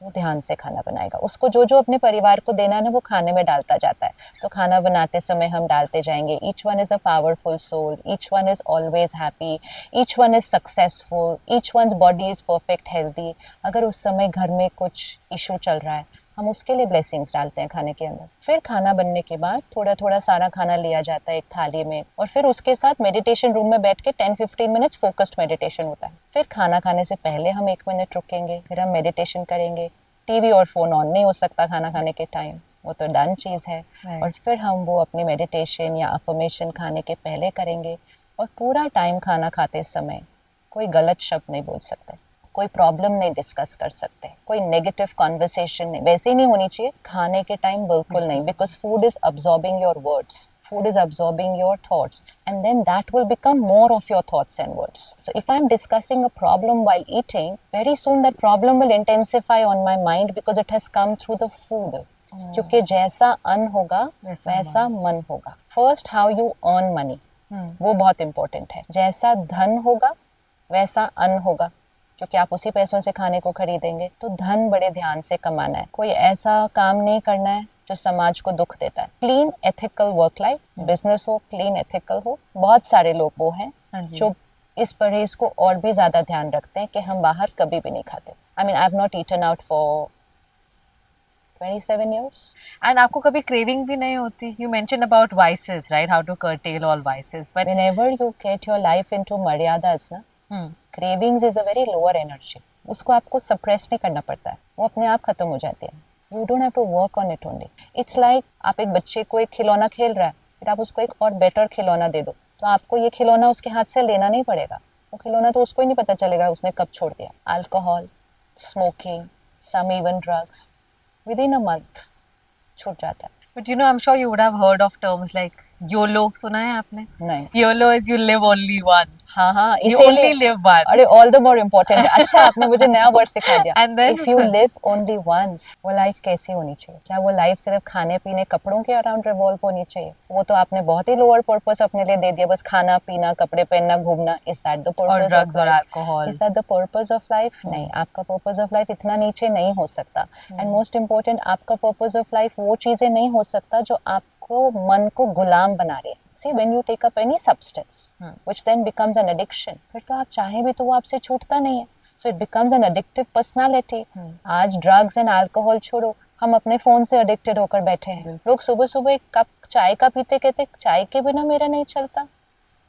वो ध्यान से खाना बनाएगा. उसको जो जो अपने परिवार को देना है ना, वो खाने में डालता जाता है. तो खाना बनाते समय हम डालते जाएंगे, each one is a powerful soul, each one is always happy, each one is successful, each one's body is perfect healthy. अगर उस समय घर में कुछ इशू चल रहा है, हम उसके लिए ब्लेसिंग्स डालते हैं खाने के अंदर. फिर खाना बनने के बाद थोड़ा थोड़ा सारा खाना लिया जाता है एक थाली में, और फिर उसके साथ मेडिटेशन रूम में बैठ के 10-15 मिनट्स फोकस्ड मेडिटेशन होता है. फिर खाना खाने से पहले हम 1 मिनट रुकेंगे, फिर हम मेडिटेशन करेंगे. टीवी और फोन ऑन नहीं हो सकता खाना खाने के टाइम, वो तो डन चीज़ है. और फिर हम वो अपनी मेडिटेशन या अफर्मेशन खाने के पहले करेंगे. और पूरा टाइम खाना खाते समय कोई गलत शब्द नहीं बोल सकते, कोई प्रॉब्लम नहीं डिस्कस कर सकते, कोई नेगेटिव कॉन्वर्सेशन नहीं. वैसे ही नहीं होनी चाहिए खाने के टाइम, बिल्कुल नहीं. Because food is absorbing your words, food is absorbing your thoughts, and then that will become more of your thoughts and words. So if I'm discussing a problem while eating, very soon that problem will intensify on my mind because it has come through the food. क्योंकि जैसा अन्न होगा वैसा मन होगा. First how you earn money, वो बहुत important है. जैसा धन होगा वैसा अन्न होगा, क्योंकि आप उसी पैसों से खाने को खरीदेंगे. तो धन बड़े ध्यान से कमाना है. कोई ऐसा काम नहीं करना है जो समाज को दुख देता है. Clean ethical work life, business हो क्लीन एथिकल हो. बहुत सारे लोग वो हैं जो इस परहेज को और भी ज्यादा ध्यान रखते हैं कि हम बाहर कभी भी नहीं खाते. I mean I have not eaten out for 27 years. And आपको कभी craving भी नहीं होती? You mentioned about vices, right? How to curtail all vices. But whenever you get your life into maryadas ना, cravings is a very lower energy. उसको आपको suppress नहीं करना पड़ता है, वो अपने आप खत्म हो जाती है. You don't have to work on it only. It's like आप एक बच्चे को एक खिलौना खेल रहा है, फिर आप उसको एक और बेटर खिलौना दे दो, तो आपको ये खिलौना उसके हाथ से लेना नहीं पड़ेगा. वो खिलौना तो उसको ही नहीं पता चलेगा उसने कब छोड़ दिया. Alcohol, smoking, some even drugs, within a month छूट जाता है. But you know, I'm sure you would have heard of terms like YOLO. सुना है आपने? नहीं. YOLO is you live only once. हाँ हाँ, You only live once. अरे all the more important. अच्छा आपने मुझे नया वर्ड सिखा दिया. And then if you live only once, वो लाइफ कैसी होनी चाहिए? क्या वो लाइफ सिर्फ खाने पीने कपड़ों के अराउंड रिवॉल्व होनी चाहिए? वो तो आपने बहुत ही लोअर पर्पस अपने लिए दे दिया, बस खाना पीना, कपड़े पहनना, घूमना. Is that the purpose? और ड्रग्स और alcohol. Is that the purpose of life? नहीं, आपका पर्पस ऑफ लाइफ इतना नीचे नहीं हो सकता. एंड मोस्ट इम्पोर्टेंट, आपका पर्पस ऑफ लाइफ वो चीजें नहीं हो सकता जो आपको मन को गुलाम बना रही है. See, when you take up any substance, which then becomes an addiction, फिर तो आप चाहें भी तो वो आपसे छूटता नहीं है. So it becomes an addictive personality. आज drugs and alcohol छोड़ो, हम अपने फोन से addicted होकर बैठे हैं. लोग सुबह सुबह एक कप चाय का पीते कहते चाय के बिना मेरा नहीं चलता,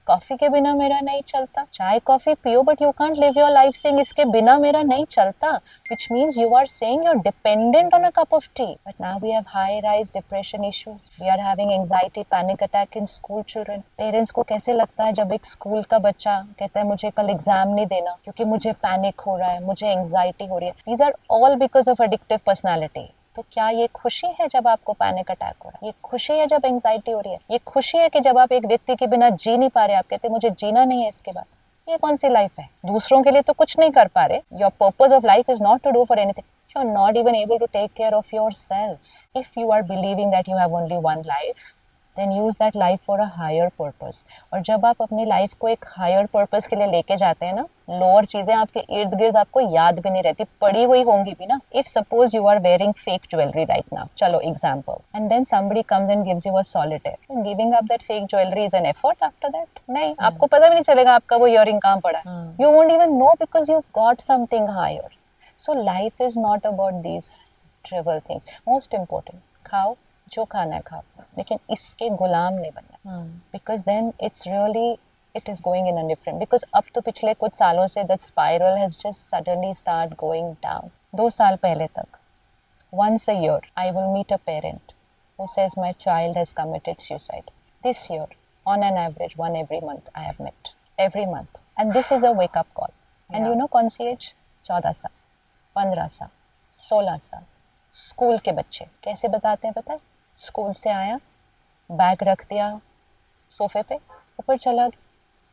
कॉफी के बिना मेरा नहीं चलता. चाय कॉफी पियो, but you can't live your life saying इसके बिना मेरा नहीं चलता, which means you are saying you're dependent on a cup of tea. But now we have high rise depression issues. We are having anxiety, panic attack in school children. Parents को कैसे लगता है जब एक स्कूल का बच्चा कहता है मुझे कल एग्जाम नहीं देना क्योंकि मुझे पैनिक हो रहा है, मुझे एंग्जाइटी हो रही है. These are all because of addictive personality. तो क्या ये खुशी है जब आपको पैनिक अटैक हो रहा है? ये खुशी है जब एंग्जाइटी हो रही है? ये खुशी है कि जब आप एक व्यक्ति के बिना जी नहीं पा रहे, आप कहते मुझे जीना नहीं है इसके बाद? ये कौन सी लाइफ है? दूसरों के लिए तो कुछ नहीं कर पा रहे. Your purpose of life is not to do for anything. You are not even able to take care of yourself. If you are believing that you have only one life, then use that life for a higher purpose. और जब आप अपनी life को एक higher purpose के लिए लेके जाते हैं ना, लोअर चीजें आपके इर्द गिर्द आपको याद भी नहीं रहती, पड़ी हुई होंगी भी ना. If suppose you are wearing fake jewelry right now, चलो example, and then somebody comes and gives you a solitaire, so giving up that fake jewelry is an effort after that? नहीं, आपको पता भी नहीं चलेगा आपका वो earring कहाँ पड़ा है. You won't even know because you got something higher. So life is not about these trivial things. Most important, खाओ जो खाना है खाओ, लेकिन इसके गुलाम नहीं बनना. Because then it's really, it is going in a different, because अब तो पिछले कुछ सालों से that spiral has just suddenly start going down. 2 साल पहले तक, once a year I will meet a parent who says my child has committed suicide. This year, on an average, one every month I have met, every month, and this is a wake up call. And you know कौन सी as? 14 साल, 15 साल, 16 साल. School के बच्चे कैसे बताते हैं पता है? स्कूल से आया, बैग रख दिया सोफे पे, ऊपर चला गया,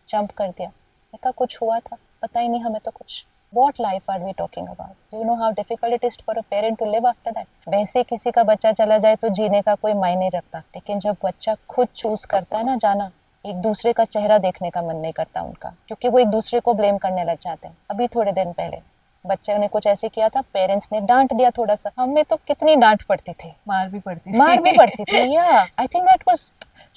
जंप कर दिया. मैं कहा कुछ हुआ था? पता ही नहीं हमें तो कुछ. What life are we talking about? You know how difficult it is for a parent to live after that. वैसे किसी का बच्चा चला जाए तो जीने का कोई मायने रखता, लेकिन जब बच्चा खुद चूज करता है ना जाना, एक दूसरे का चेहरा देखने का मन नहीं करता उनका, क्योंकि वो एक दूसरे को ब्लेम करने लग जाते हैं. अभी थोड़े दिन पहले बच्चे ने कुछ ऐसे किया था, पेरेंट्स ने डांट दिया थोड़ा सा. हमें तो कितनी डांट पड़ती थी, मार भी पड़ती थी. या I think that was,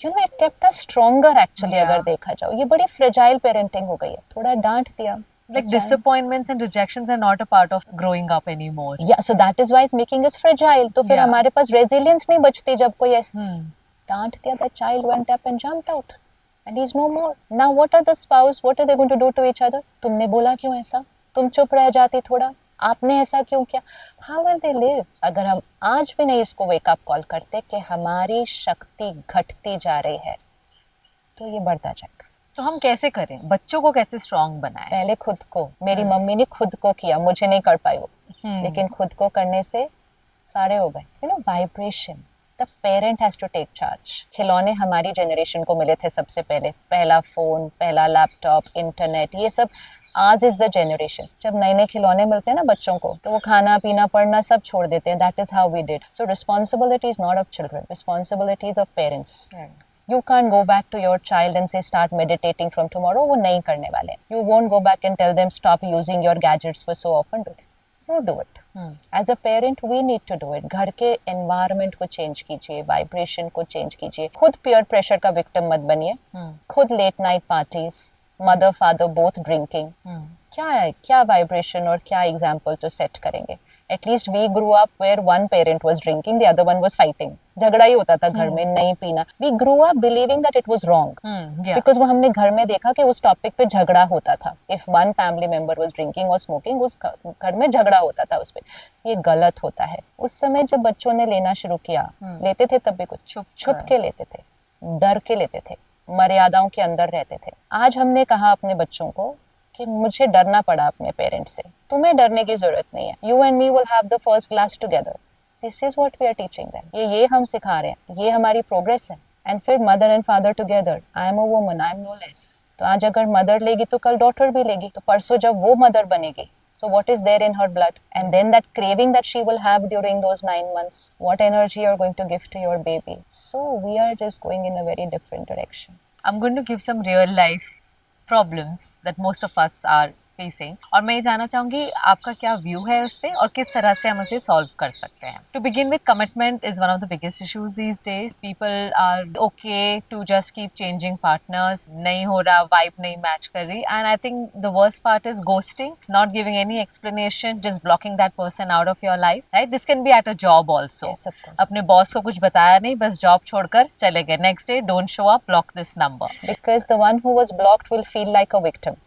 you know, it kept us stronger actually. अगर देखा जाओ ये बड़ी फ्रेजाइल पेरेंटिंग हो गई है. थोड़ा डांट दिया. Like disappointments and rejections are not a part of growing up anymore. Yeah, so that is why it's making us fragile. तो फिर हमारे पास resilience नहीं बचती जब कोई ऐसे डांट दिया. That child went up and jumped out and he's no more. Now what are the spouse, what are they going to do to each other? तुमने बोला क्यों ऐसा? तुम चुप रह जाती थोड़ा, आपने ऐसा क्यों किया? How will they live? अगर हम आज भी नहीं इसको wake up call करते कि हमारी शक्ति घटती जा रही है, तो ये बढ़ता जाएगा. तो हम कैसे करें? बच्चों को कैसे स्ट्रॉन्ग बनाएं? पहले खुद को. मेरी मम्मी ने खुद को किया, मुझे नहीं कर पाई वो, लेकिन खुद को करने से सारे हो गए. You know, vibration, the parent has to take charge. खिलौने हमारी जनरेशन को मिले थे सबसे पहले, पहला फोन, पहला लैपटॉप, इंटरनेट, ये सब आज इज द जनरेशन. जब नए नए खिलौने मिलते हैं ना बच्चों को, तो वो खाना पीना पढ़ना सब छोड़ देते हैं. That is how we did. So responsibility is not of children, responsibility is of parents. You can't go back to your child and say start meditating from tomorrow. वो नहीं करने वाले. You won't go back and tell them stop using your gadgets for so often. No, do it. As a parent, we need to do it. घर के environment को change कीजिए, vibration को change कीजिए. खुद peer pressure का victim मत बनिए. खुद late night parties, mother father both drinking. क्या है, क्या vibration और क्या example तो set करेंगे? At least we grew up where one parent was drinking, the other one was fighting. झगड़ा ही होता था घर में, नहीं पीना. We grew up believing that it was wrong. Because वो हमने घर में देखा कि उस टॉपिक पे झगड़ा होता था. If one family member was drinking or smoking, उस घर में झगड़ा होता था उस पे. ये गलत होता है. उस समय जब बच्चों ने लेना शुरू किया, लेते थे तब भी कुछ छुप के लेते थे, डर के लेते थे, मर्यादाओं के अंदर रहते थे. आज हमने कहा अपने बच्चों को कि मुझे डरना पड़ा अपने पेरेंट्स से, तुम्हें डरने की जरूरत नहीं है. You and me will have the first glass together. This is what we are teaching them. ये हम सिखा रहे हैं, ये हमारी प्रोग्रेस है. एंड फिर mother and father together. I am a woman, I am no less. तो आज अगर मदर लेगी तो कल डॉटर भी लेगी, तो परसों जब वो मदर बनेगी, so what is there in her blood? And then that craving that she will have during those 9 months, what energy you're going to give to your baby. So we are just going in a very different direction. I'm going to give some real life problems that most of us are facing, और मैं ये जानना चाहूंगी आपका क्या view है उस पे और किस तरह से हम उसे सॉल्व कर सकते हैं. To begin with, commitment is one of the biggest issues these days. People are okay to just keep changing partners. नहीं हो रहा, vibe नहीं match कर रही, and I think the worst part is ghosting, not giving any explanation, just blocking that person out of your life. Right? This can be at a job also. Yes, of course. अपने boss को कुछ बताया नहीं, बस job छोड़कर चले गए. Next day, don't show up, block this number. Because the one who was blocked will feel like a victim.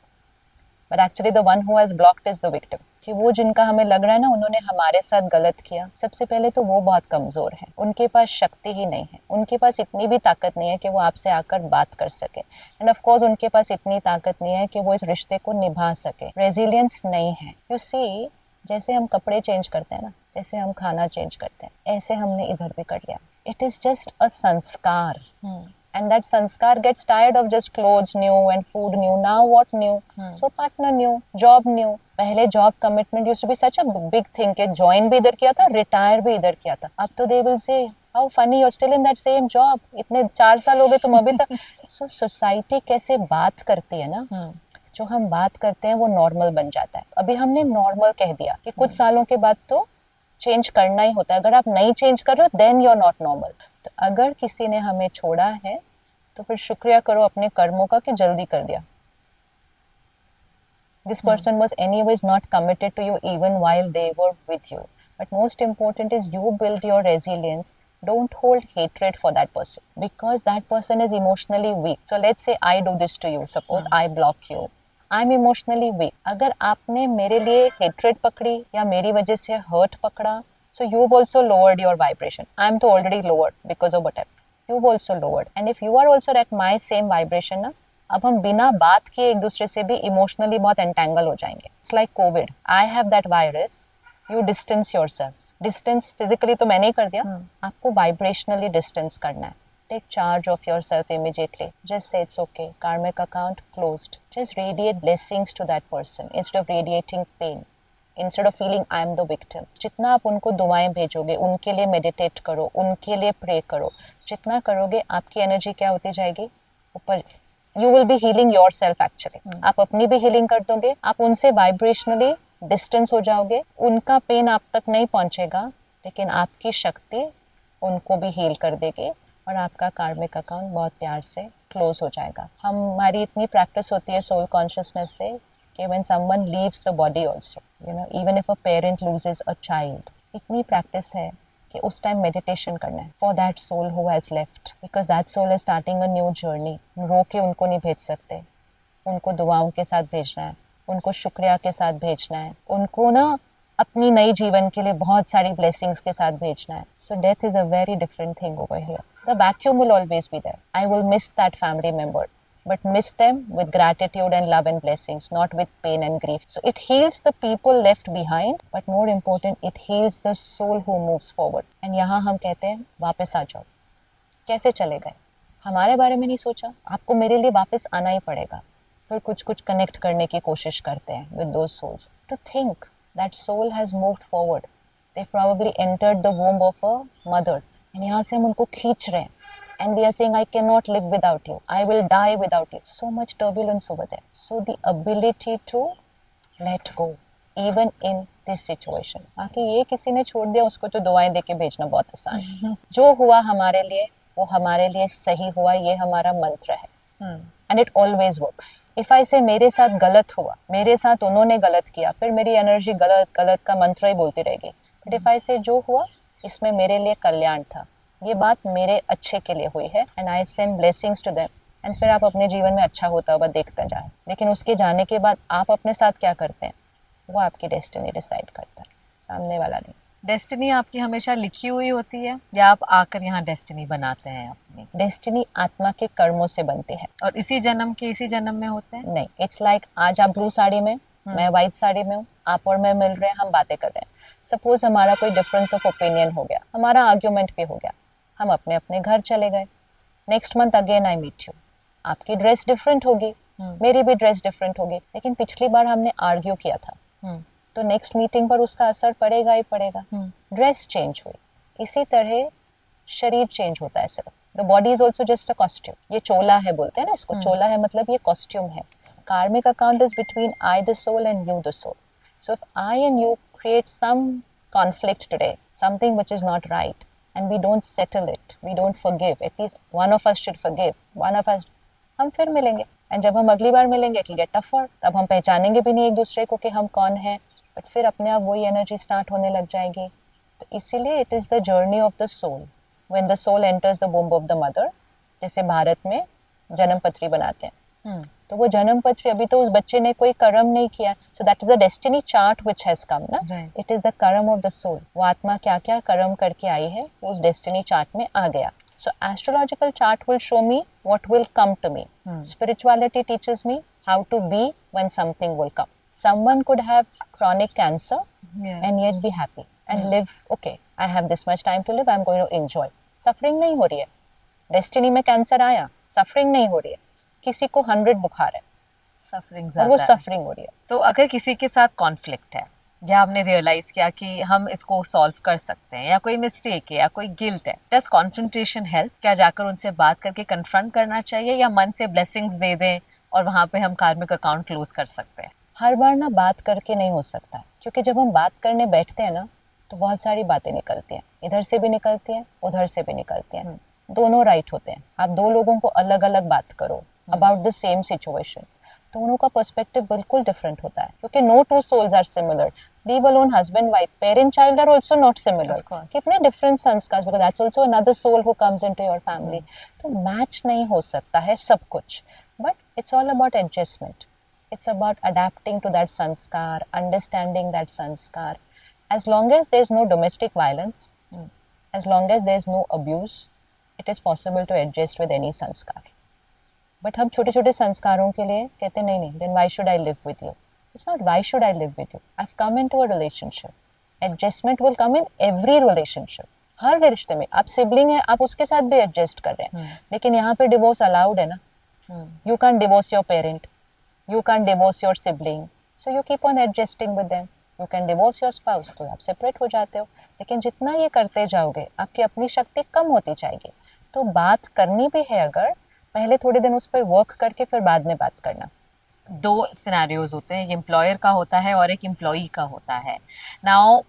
But actually the one who has blocked is the victim. कि वो जिनका हमें लग रहा है ना उन्होंने हमारे साथ गलत किया, सबसे पहले तो वो बहुत कमजोर है. उनके पास शक्ति ही नहीं है, उनके पास इतनी भी ताकत नहीं है कि वो आपसे आकर बात कर सके. एंड ऑफ कोर्स उनके पास इतनी ताकत नहीं है कि वो इस रिश्ते को निभा सके. रेजिलियंस नहीं है. यू सी, जैसे हम कपड़े चेंज करते हैं ना, जैसे हम खाना चेंज करते हैं, ऐसे हमने इधर भी कर लिया. इट इज जस्ट अ संस्कार. and that sanskar gets tired of just clothes new and food new. Now what new? So partner new, job new. पहले job commitment used to be such a big thing कि join भी इधर किया था, retire भी इधर किया था. अब तो they will say how funny, you are still in that same job, इतने 4 साल हो गए तुम अभी तक. सो सोसाइटी कैसे बात करती है ना, जो हम बात करते हैं वो नॉर्मल बन जाता है. अभी हमने नॉर्मल कह दिया कि कुछ सालों के बाद तो चेंज करना ही होता है. अगर आप नहीं चेंज कर रहे हो then you are not normal. तो अगर किसी ने हमें छोड़ा है तो फिर शुक्रिया करो अपने कर्मों का कि जल्दी कर दिया. This person was anyways not committed to you even while they were with you. But most important is you build your resilience. Don't hold hatred for that person because that person is emotionally weak. So let's say I do this to you. Suppose I block you. I'm emotionally weak. अगर आपने मेरे लिए hatred पकड़ी या मेरी वजह से hurt पकड़ा, so you've also lowered your vibration. I'm तो already lowered because of whatever. You've also lowered. And if you are also at my same vibration ना, अब हम बिना बात किए एक दूसरे से भी इमोशनली बहुत एंटेंगल हो जाएंगे. It's like Covid. I have that virus, you distance yourself. Distance physically तो मैंने ही कर दिया, आपको वाइब्रेशनली डिस्टेंस करना है. Take charge of yourself immediately. Just say it's okay, karmic account closed. Just radiate blessings to that person instead of radiating pain, instead of feeling I am the victim. जितना आप उनको दुआएं भेजोगे, उनके लिए meditate करो, उनके लिए प्रे करो, जितना करोगे आपकी एनर्जी क्या होती जाएगी ऊपर. You will be healing yourself actually. आप अपनी भी हीलिंग कर दोगे, आप उनसे वाइब्रेशनली डिस्टेंस हो जाओगे, उनका पेन आप तक नहीं पहुंचेगा, लेकिन आपकी शक्ति उनको भी हील कर देगी और आपका कार्मिक अकाउंट बहुत प्यार से क्लोज हो जाएगा. हमारी इतनी प्रैक्टिस होती है सोल कॉन्शियसनेस से कि when someone leaves the body also, you know, even if a parent loses a child, इतनी प्रैक्टिस है कि उस टाइम मेडिटेशन करना है for that soul who has left, because that soul is starting a new journey. रो के उनको नहीं भेज सकते, उनको दुआओं के साथ भेजना है, उनको शुक्रिया के साथ भेजना है, उनको ना अपनी नई जीवन के लिए बहुत सारी ब्लेसिंग्स के साथ भेजना है. So death is a very different thing over here. The vacuum will always be there. I will miss that family member, but miss them with gratitude and love and blessings, not with pain and grief. So it heals the people left behind, but more important, it heals the soul who moves forward. And यहाँ हम कहते हैं वापस आ जाओ. कैसे चले गए? हमारे बारे में नहीं सोचा, आपको मेरे लिए वापस आना ही पड़ेगा. फिर कुछ कुछ कनेक्ट करने की कोशिश करते हैं with those souls. To think that soul has moved forward. They probably entered the womb of a mother. And यहाँ से हम उनको खींच रहे हैं. And we are saying, I cannot live without you. I will die without you. So much turbulence over there. So the ability to let go, even in this situation. बाकी ये किसी ने छोड़ दिया, उसको तो दुआएं देके भेजना बहुत आसान है. जो हुआ हमारे लिए, वो हमारे लिए सही हुआ, ये हमारा मंत्र है. And it always works. If I say मेरे साथ गलत हुआ, मेरे साथ उन्होंने गलत किया, फिर मेरी एनर्जी गलत गलत का मंत्र ही बोलती रहेगी. But if I say जो हुआ, इसमें मेरे लिए कल्याण था, ये बात मेरे अच्छे के लिए हुई है, and I send blessings to them. And फिर आप अपने जीवन में अच्छा होता हुआ देखते जाए. लेकिन उसके जाने के बाद आप अपने साथ क्या करते हैं, वो आपकी डेस्टिनी डिसाइड करता है, सामने वाला नहीं. डेस्टिनी आपकी हमेशा लिखी हुई होती है या आप आकर यहाँ डेस्टिनी बनाते हैं अपनी? डेस्टिनी आत्मा के कर्मों से बनती है. और इसी जन्म के इसी जन्म में होते हैं? नहीं, इट्स लाइक आज आप ब्लू साड़ी में, मैं व्हाइट साड़ी में हूँ, आप और मैं मिल रहे हैं, हम बातें कर रहे हैं. सपोज हमारा कोई डिफरेंस ऑफ ओपिनियन हो गया, हमारा आर्ग्यूमेंट भी हो गया, हम अपने अपने घर चले गए. Next month again I meet you. आपकी ड्रेस डिफरेंट होगी, मेरी भी ड्रेस डिफरेंट होगी, लेकिन पिछली बार हमने आर्ग्यू किया था, तो नेक्स्ट मीटिंग पर उसका असर पड़ेगा ही पड़ेगा. ड्रेस चेंज हुई. इसी तरह शरीर चेंज होता है सिर्फ. The body is also just a costume. ये चोला है बोलते हैं ना इसको, चोला है मतलब ये कॉस्ट्यूम है. Karmic account is between I the soul and you the soul. So if I and you create some conflict today, something which is not right, and we don't settle it, we don't forgive, at least one of us should forgive, one of us, हम फिर मिलेंगे. And जब हम अगली बार मिलेंगे it will get tougher. तब हम पहचानेंगे भी नहीं एक दूसरे को कि हम कौन हैं, बट फिर अपने आप वही एनर्जी स्टार्ट होने लग जाएगी. तो इसीलिए it is the journey of the soul. When the soul enters the womb of the mother, जैसे भारत में जन्म पत्री बनाते हैं, तो वो जन्म पत्री, अभी तो उस बच्चे ने कोई कर्म नहीं किया, so that is a destiny chart which has come ना. इट इज द कर्म ऑफ द सोल. वो आत्मा क्या क्या कर्म करके आई है, वो उस डेस्टिनी चार्ट में आ गया. So astrological chart will show me what will come to me. Spirituality teaches me how to be when something will come. Someone could have chronic cancer and yet be happy and live, okay, I have this much time to live, I'm going to enjoy. Suffering नहीं हो रही है, destiny में cancer आया, suffering नहीं हो रही है, किसी को 100 बुखार है, सफरिंग और ज्यादा वो है। सफरिंग हो रही है। तो अगर किसी के साथ कॉन्फ्लिक्ट है या आपने रियलाइज किया कि हम इसको सॉल्व कर सकते हैं, या कोई मिस्टेक है या कोई गिल्ट है, डज कॉन्फ्रंटेशन हेल्प? क्या जाकर उनसे बात करके कन्फ्रंट करना चाहिए, या मन से ब्लेसिंग्स दे दें और वहां पे हम कार्मिक अकाउंट क्लोज कर सकते हैं? हर बार ना बात करके नहीं हो सकता है, क्योंकि जब हम बात करने बैठते हैं ना तो बहुत सारी बातें निकलती हैं, इधर से भी निकलती हैं, उधर से भी निकलती हैं। दोनों राइट होते हैं। आप दो लोगों को अलग अलग बात करो अबाउट द सेम सिचुएशन, दोनों का पर्सपेक्टिव बिल्कुल डिफरेंट होता है, क्योंकि no two souls are similar, leave alone husband wife, parent child are also not similar. Of course. कितने डिफरेंट संस्कार, because that's also another soul who comes into your family. तो मैच नहीं हो सकता है सब कुछ, but it's all about adjustment, it's about adapting to that sanskar, understanding that sanskar. As long as there is no domestic violence, as long as there is no abuse, it is possible to adjust with any sanskar. But हम छोटे छोटे संस्कारों के लिए कहते नहीं नहीं, then why should I live with you? It's not why should I live with you. I've come into a relationship. Adjustment will come in every relationship. हर रिश्ते में आप सिबलिंग है, आप उसके साथ भी एडजस्ट कर रहे हैं, लेकिन यहाँ पे डिवोर्स अलाउड है ना। You can divorce your parent, you can't divorce your sibling, so you keep on adjusting with them. You can divorce your spouse, तो आप सेपरेट हो जाते हो। लेकिन जितना ये करते जाओगे आपकी अपनी शक्ति कम होती जाएगी। तो बात करनी भी है अगर, पहले थोड़े दिन उस पर वर्क करके फिर बाद में बात करना। दो सिनेरियोज होते हैं, एक एम्प्लॉयर का होता है और एक एम्प्लॉई का होता है। Now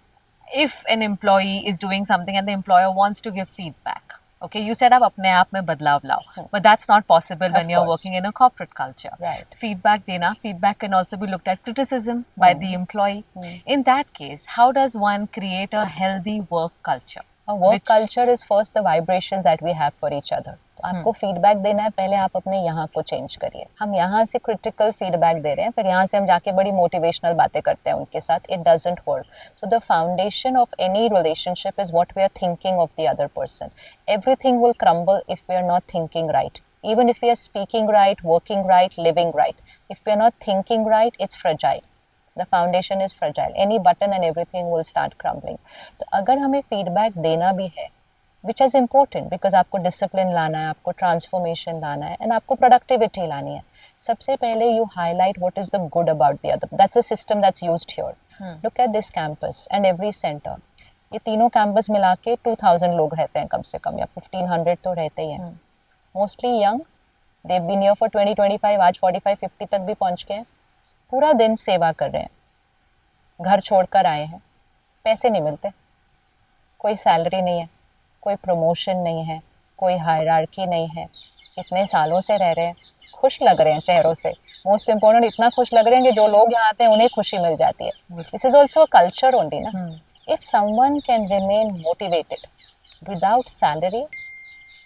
if an employee is doing something and the employer wants to give feedback, okay, you said आप अपने आप में बदलाव लाओ, but that's not possible when you're working in a corporate culture. Right. Feedback देना, feedback can also be looked at criticism by the employee. In that case, how does one create a healthy work culture? A work culture is first the vibrations that we have for each other. तो आपको feedback देना है, पहले आप अपने यहाँ को change करिए। हम यहाँ से क्रिटिकल फीडबैक दे रहे हैं, फिर यहाँ से हम जाके बड़ी मोटिवेशनल बातें करते हैं उनके साथ, it doesn't work. So the foundation of any relationship is what we are thinking of the other person. Everything will crumble if we are not thinking right, even if we are speaking right, working right, living right. If we are not thinking right, it's fragile. The foundation is fragile. Any button and everything will start crumbling. तो अगर हमें feedback देना भी है, which is important because आपको discipline लाना है, आपको transformation लाना है, and आपको productivity लानी है, सबसे पहले you highlight what is the good about the other. That's the system that's used here. Look at this campus and every center. ये तीनों campus मिला के 2000 लोग रहते हैं कम से कम, या 1500 तो रहते ही हैं। Mostly young, they've been here for 20-25, आज 45-50 तक भी पहुंच गए हैं। पूरा दिन सेवा कर रहे हैं, घर छोड़कर आए हैं, पैसे नहीं मिलते, कोई सैलरी नहीं है, कोई प्रमोशन नहीं है, कोई हायरार्की नहीं है, इतने सालों से रह रहे हैं, खुश लग रहे हैं चेहरों से। मोस्ट इम्पोर्टेंट, इतना खुश लग रहे हैं कि जो लोग यहाँ आते हैं उन्हें खुशी मिल जाती है। This is also a culture only ना। If someone can remain motivated without salary,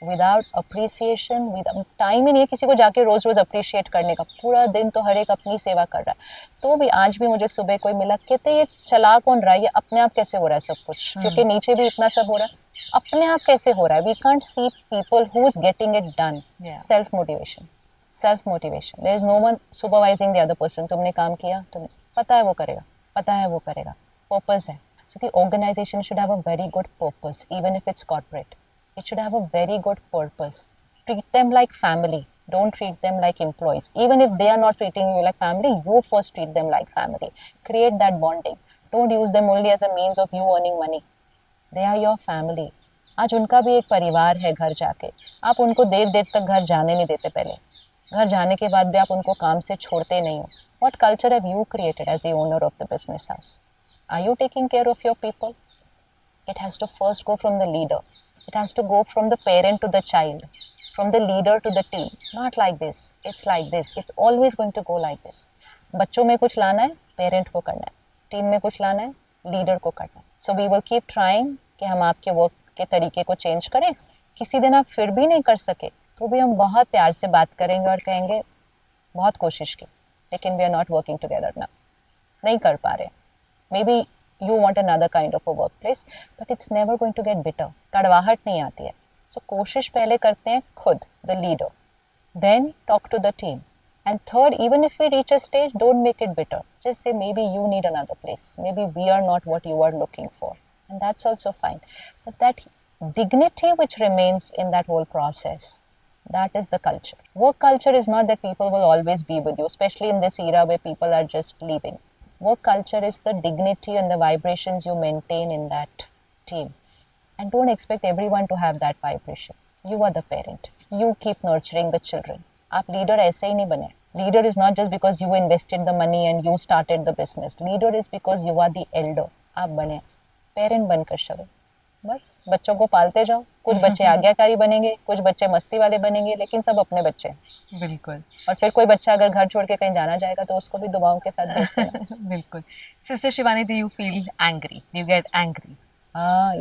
without appreciation, without time ही नहीं है किसी को जाके रोज रोज अप्रिशिएट करने का, पूरा दिन तो हर एक अपनी सेवा कर रहा है। तो भी आज भी मुझे सुबह कोई मिला, कहते ये चला कौन रहा है, ये अपने आप कैसे हो रहा है सब कुछ, क्योंकि नीचे भी इतना सब हो रहा है, अपने आप कैसे हो रहा है। We can't see people who is getting it done. Self motivation, self motivation, there is no one supervising the other person. तुमने काम किया, तुम्हें पता है वो करेगा, पता है वो करेगा, पर्पस है। So the organization should have a very good purpose, even if it's corporate. It should have a very good purpose. Treat them like family. Don't treat them like employees. Even if they are not treating you like family, you first treat them like family. Create that bonding. Don't use them only as a means of you earning money. They are your family. आज उनका भी एक परिवार है घर जाके। आप उनको देर देर तक घर जाने नहीं देते पहले। घर जाने के बाद भी आप उनको काम से छोड़ते नहीं हो। What culture have you created as the owner of the business house? Are you taking care of your people? It has to first go from the leader. It has to go from the parent to the child, from the leader to the team. Not like this. It's like this. It's always going to go like this. बच्चों में कुछ लाना है, parent को करना है, team में कुछ लाना है, लीडर को करना है। So we will keep trying कि हम आपके वर्क के तरीके को चेंज करें। किसी दिन आप फिर भी नहीं कर सके तो भी हम बहुत प्यार से बात करेंगे और कहेंगे बहुत कोशिश की, लेकिन we are not working together ना, नहीं कर पा रहे। Maybe you want another kind of a workplace, but it's never going to get bitter. कड़वाहट नहीं आती है। So कोशिश पहले करते हैं खुद, the leader. Then talk to the team. And third, even if we reach a stage, don't make it bitter. Just say maybe you need another place. Maybe we are not what you are looking for. And that's also fine. But that dignity which remains in that whole process. That is the culture. Work culture is not that people will always be with you, especially in this era where people are just leaving. Work culture is the dignity and the vibrations you maintain in that team. And don't expect everyone to have that vibration. You are the parent. You keep nurturing the children. आप leader ऐसे ही नहीं बने. Leader is not just because you invested the money and you started the business. Leader is because you are the elder. आप बने. Parent बनकर चलो. बस बच्चों को पालते जाओ. कुछ बच्चे आज्ञाकारी बनेंगे, कुछ बच्चे मस्ती वाले बनेंगे, लेकिन सब अपने बच्चे हैं. बिल्कुल. और फिर कोई बच्चा अगर घर छोड़ के कहीं जाना जाएगा तो उसको भी दुआओं के साथ भेज देना. बिल्कुल. Sister Shivani, do you feel angry? Do you get angry?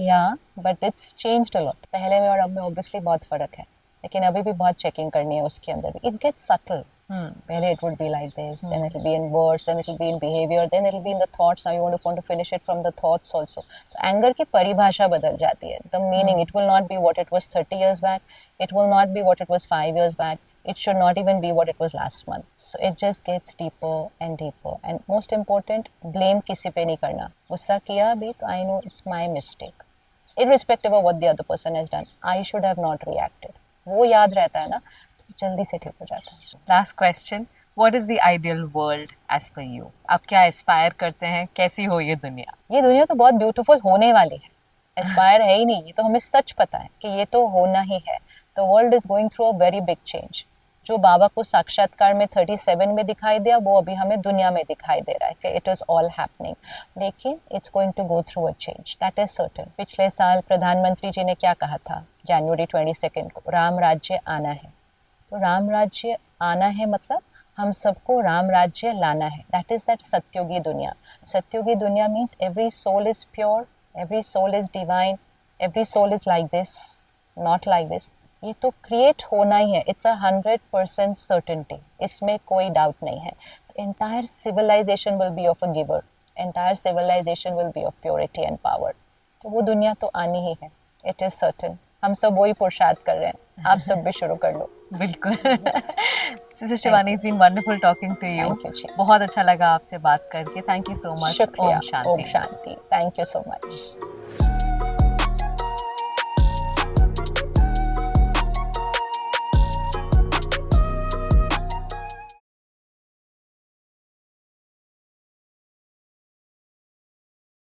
या but it's changed a lot. पहले में और अब में ऑब्वियसली बहुत फर्क है, लेकिन अभी भी बहुत चेकिंग करनी है उसके अंदर भी. It gets subtle. पहले it would be like this, then it will be in words, then it will be in behavior, then it will be in the thoughts. Now you want to finish it from the thoughts also. So anger की परिभाषा बदल जाती है. The meaning, it will not be what it was 30 years back. It will not be what it was 5 years back. It should not even be what it was last month. So it just gets deeper and deeper. And most important, blame किसी पे नहीं करना. गुस्सा किया भी तो I know it's my mistake. Irrespective of what the other person has done, I should have not reacted. वो याद रहता है ना, जल्दी से ठीक हो जाता है. Last question, what is the ideal world as per you? आप क्या एस्पायर करते हैं? कैसी हो ये दुनिया? ये दुनिया तो बहुत ब्यूटीफुल होने वाली है. एस्पायर है ही नहीं, ये तो हमें सच पता है कि ये तो होना ही है. The world is going through a very big change. जो बाबा को साक्षात्कार में 37 में दिखाई दिया, वो अभी हमें दुनिया में दिखाई दे रहा है कि इट इज ऑल हैपनिंग. लेकिन it's going to go through a change, that is certain. पिछले साल प्रधानमंत्री जी ने क्या कहा था जनवरी 22 को? राम राज्य आना है. तो राम राज्य आना है मतलब हम सबको राम राज्य लाना है. दैट इज दैट सत्युगी दुनिया. सत्युगी दुनिया means every soul is pure, every soul is divine, every soul is like this, not like this. ये तो क्रिएट होना ही है. इट्स 100% सर्टेनिटी, इसमें कोई डाउट नहीं है. Entire civilization will be of a giver. Entire civilization will be of purity and power. तो वो दुनिया तो आनी ही है. It is certain. हम सब वही पुरुषार्थ कर रहे हैं. आप सब भी शुरू कर लो. बिल्कुल. Sister Shivani, it's been wonderful talking to you. बहुत अच्छा लगा आपसे बात करके. Thank you so much. शुक्रिया. ओम शांति. Thank you so much.